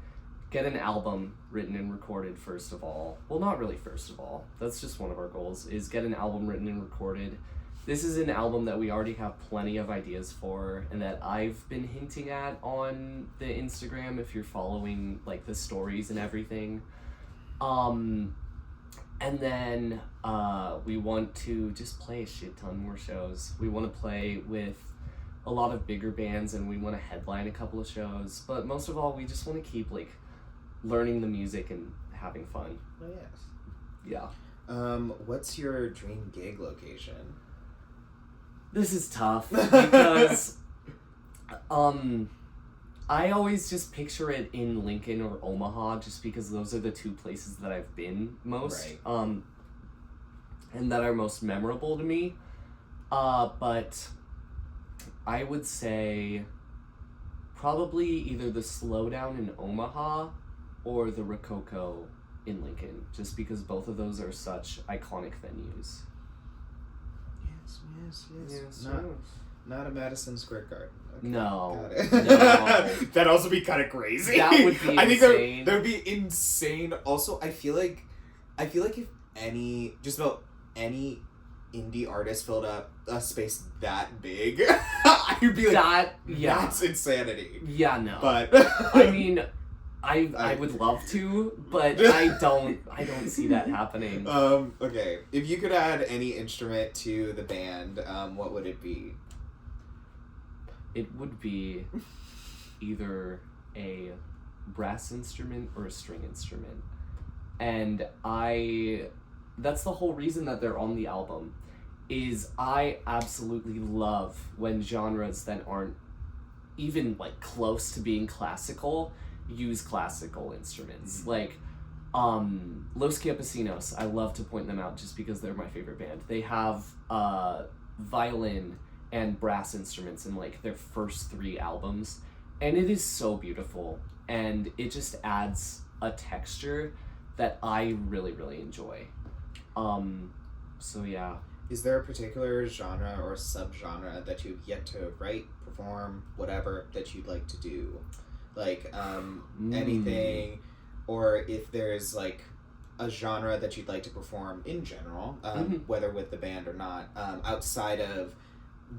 get an album written and recorded first of all. Well, not really first of all. That's just one of our goals, is get an album written and recorded. This is an album that we already have plenty of ideas for and that I've been hinting at on the Instagram if you're following like the stories and everything. And then we want to just play a shit ton more shows. We want to play with a lot of bigger bands and we want to headline a couple of shows. But most of all, we just want to keep like learning the music and having fun. Oh, yes. Yeah. What's your dream gig location? This is tough because I always just picture it in Lincoln or Omaha just because those are the two places that I've been most. Right. And that are most memorable to me. But I would say probably either the Slowdown in Omaha or the Rococo in Lincoln, just because both of those are such iconic venues. Yes. Not a Madison Square Garden. Okay, No. got it. No. That'd also be kind of crazy. That would be I think insane. that would be insane. Also, I feel like if just about any indie artist filled up a space that big, I would be like, that's insanity. Yeah, no. But I mean, I would love to, but I don't see that happening. Okay. If you could add any instrument to the band, what would it be? It would be either a brass instrument or a string instrument. And that's the whole reason that they're on the album, is I absolutely love when genres that aren't even like close to being classical use classical instruments. Like Los Campesinos, I love to point them out just because they're my favorite band. They have violin and brass instruments in like their first 3 albums, and it is so beautiful, and it just adds a texture that I really, really enjoy. So yeah. Is there a particular genre or subgenre that you've yet to write, perform, whatever, that you'd like to do? Like, anything, or if there's, like, a genre that you'd like to perform in general, whether with the band or not, outside of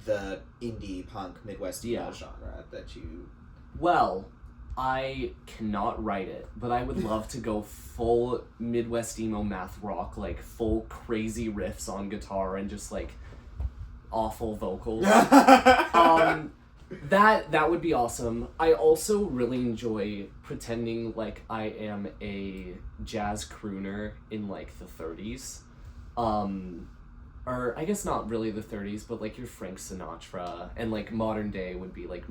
the indie punk Midwest emo genre that you... Well, I cannot write it, but I would love to go full Midwest emo math rock, like full crazy riffs on guitar and just like awful vocals. That would be awesome. I also really enjoy pretending like I am a jazz crooner in like the 30s. Or I guess not really the 30s, but like your Frank Sinatra, and like modern day would be like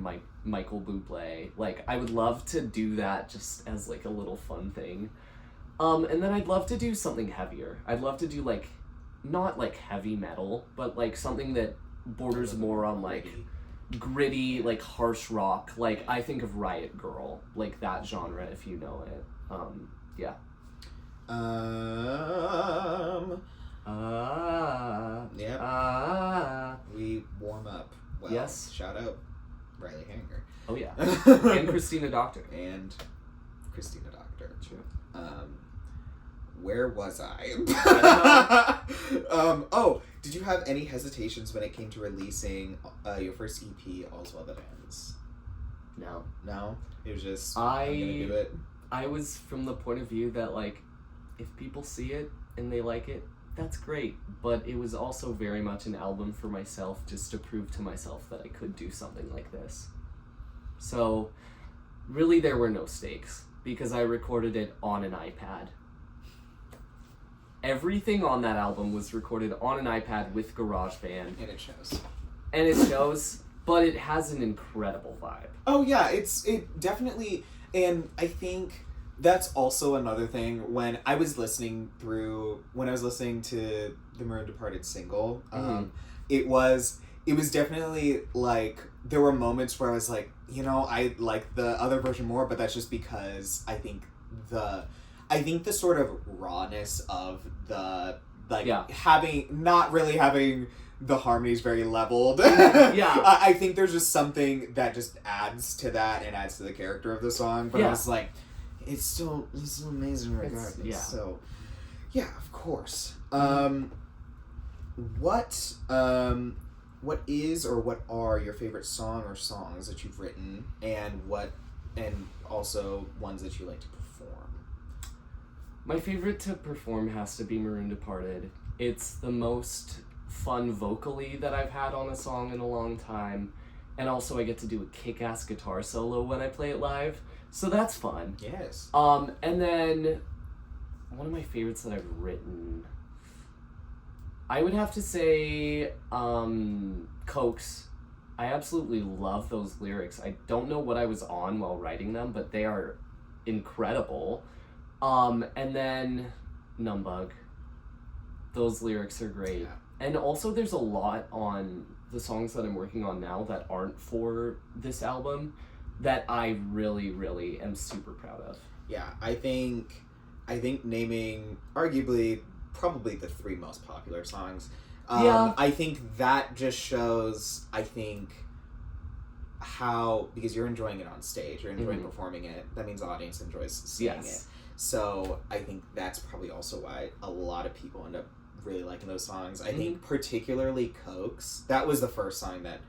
Michael Bublé. Like I would love to do that just as like a little fun thing. And then I'd love to do something heavier. I'd love to do like not like heavy metal, but like something that borders more on like gritty, like harsh rock. Like I think of Riot Girl, like that genre, if you know it. Yeah. We warm up well. Yes. Shout out Riley Hanger. Oh yeah. And Christina Doctor. And Christina Doctor. True. Where was I? Did you have any hesitations when it came to releasing your first EP, All's Well That Ends? No. No? It was just, I'm gonna do it? I was from the point of view that, like, if people see it and they like it, that's great. But it was also very much an album for myself, just to prove to myself that I could do something like this. So, really there were no stakes, because I recorded it on an iPad. everything on that album was recorded on an iPad with GarageBand. And it shows. And it shows, but it has an incredible vibe. Oh yeah, it definitely, and I think that's also another thing when I was listening to the Maroon Departed single, it was definitely like, there were moments where I was like, I like the other version more, but that's just because I think the sort of rawness of the, like, not really having the harmonies very leveled. Yeah. I think there's just something that just adds to that and adds to the character of the song. But I was like, it's still amazing regardless. So, yeah, of course. What is or what are your favorite song or songs that you've written, and also ones that you like to perform? My favorite to perform has to be Maroon Departed. It's the most fun vocally that I've had on a song in a long time, and also I get to do a kick-ass guitar solo when I play it live, so that's fun. Yes. And then one of my favorites that I've written, I would have to say Cokes. I absolutely love those lyrics. I don't know what I was on while writing them, but they are incredible. And then Numbug. Those lyrics are great. Yeah. And also there's a lot on the songs that I'm working on now that aren't for this album that I really, really am super proud of. Yeah, I think naming arguably probably the 3 most popular songs. I think that just shows, how, because you're enjoying it on stage, you're enjoying performing it, that means the audience enjoys seeing it. So I think that's probably also why a lot of people end up really liking those songs. I think particularly Cokes, that was the first song that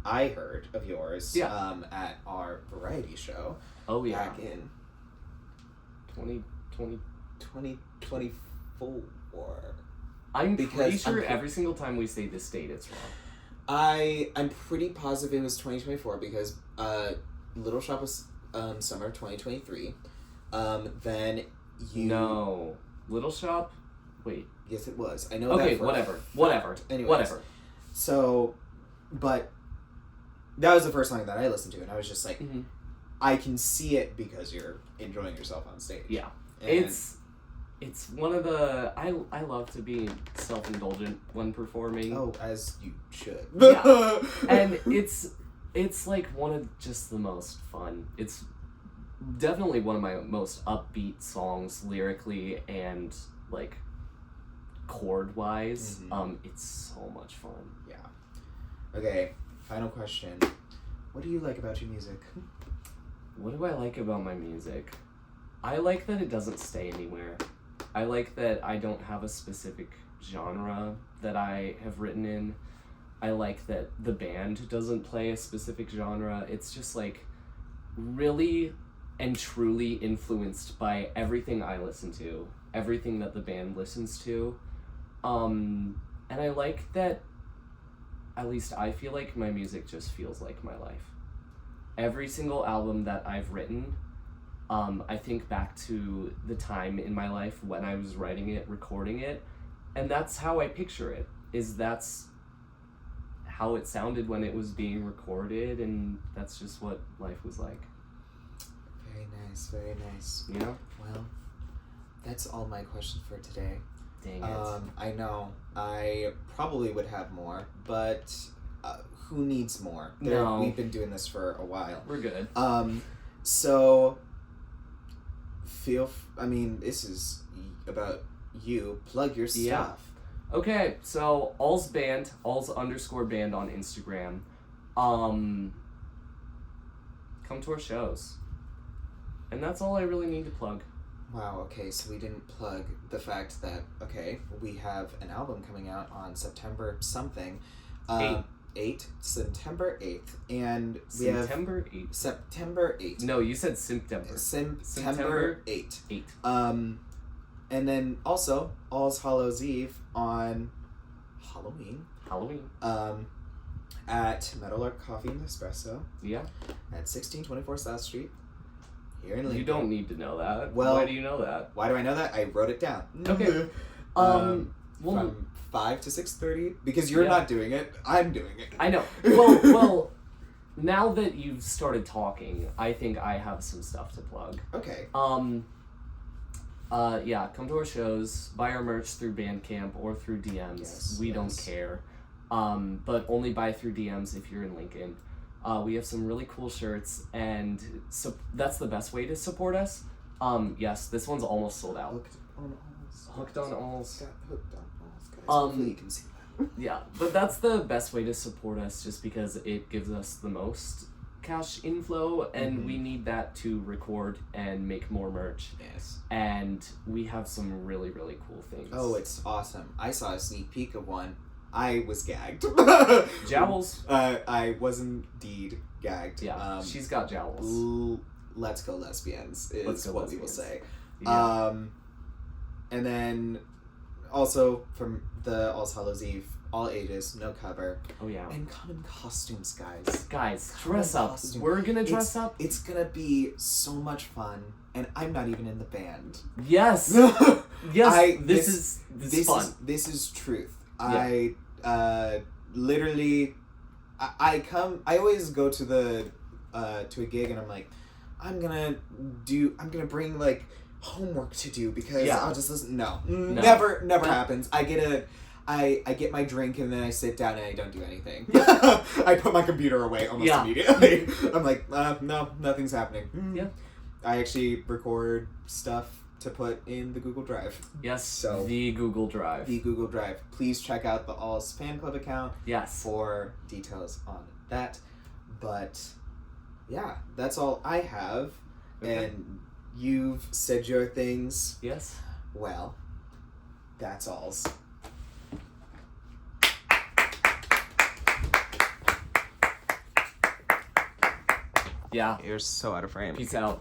I heard of yours at our variety show. Oh yeah. Back in 2024. I'm pretty sure every single time we say this date, it's wrong. I'm pretty positive it was 2024 because Little Shop was summer of 2023. Then you... No. Little Shop? Wait. Yes, it was. I know okay, that for whatever. Anyways, whatever. So, but that was the first song that I listened to, and I was just like, I can see it because you're enjoying yourself on stage. Yeah. And it's one of the... I love to be self-indulgent when performing. Oh, as you should. Yeah. And it's like one of just the most fun. It's definitely one of my most upbeat songs lyrically and like chord wise. It's so much fun. Yeah. Okay, final question. What do you like about your music? What do I like about my music? I like that it doesn't stay anywhere. I like that I don't have a specific genre that I have written in. I like that the band doesn't play a specific genre. It's just like really and truly influenced by everything I listen to, everything that the band listens to. And I like that, at least I feel like my music just feels like my life. Every single album that I've written, I think back to the time in my life when I was writing it, recording it, and that's how I picture it, that's how it sounded when it was being recorded, and that's just what life was like. Very nice, very nice. You know? Well, that's all my questions for today. Dang it. I know. I probably would have more, but who needs more? No. We've been doing this for a while. We're good. So this is about you. Plug your stuff. Yeah. Okay, so alls band, alls_band on Instagram. Come to our shows. And that's all I really need to plug. Wow, okay, so we didn't plug the fact that, we have an album coming out on September something. 8th, September 8th, and we September 8th. September 8th. No, you said September. September 8th. 8th. And then also All's Hallows Eve on Halloween. At Meadowlark Coffee and Espresso. Yeah. At 1624 South Street. Here in Lincoln. You don't need to know that. Well, why do you know that? Why do I know that? I wrote it down. Okay. Well, from 5 to 6:30 because you're Yeah. not doing it. I'm doing it. I know. Well, now that you've started talking, I think I have some stuff to plug. Okay. Yeah, come to our shows, buy our merch through Bandcamp or through DMs. Yes, We don't care. But only buy through DMs if you're in Lincoln. We have some really cool shirts, and so that's the best way to support us. Yes, this one's almost sold out. Hooked on alls. Hooked on alls. Got hooked on alls, guys. Um, Hopefully you can see that. Yeah, but that's the best way to support us just because it gives us the most cash inflow, and we need that to record and make more merch. Yes. And we have some really, really cool things. Oh, it's awesome. I saw a sneak peek of one. I was gagged. Jowls. I was indeed gagged. Yeah, she's got jowls. Let's go lesbians is Let's go what lesbians. we will say. Yeah. And then also from the All Hallows Eve, all ages, no cover, Oh yeah. and come in costumes, guys. Guys, Come dress in up. costume. We're gonna dress up. It's gonna be so much fun, and I'm not even in the band. Yes. Yes. This is fun. This is truth. Yeah. I literally, I always go to the to a gig and I'm like, I'm gonna bring like homework to do because Yeah. I'll just listen. No. No. Never No. happens. I get my drink and then I sit down and I don't do anything. I put my computer away almost Yeah. immediately. I'm like, no, nothing's happening. Yeah. I actually record stuff to put in the Google Drive. Yes. So- the Google Drive. The Google Drive. Please check out the Alls Fan Club account Yes. for details on that. But yeah, that's all I have. Okay. And you've said your things. Yes. Well, that's alls. Yeah. You're so out of frame. Peace out.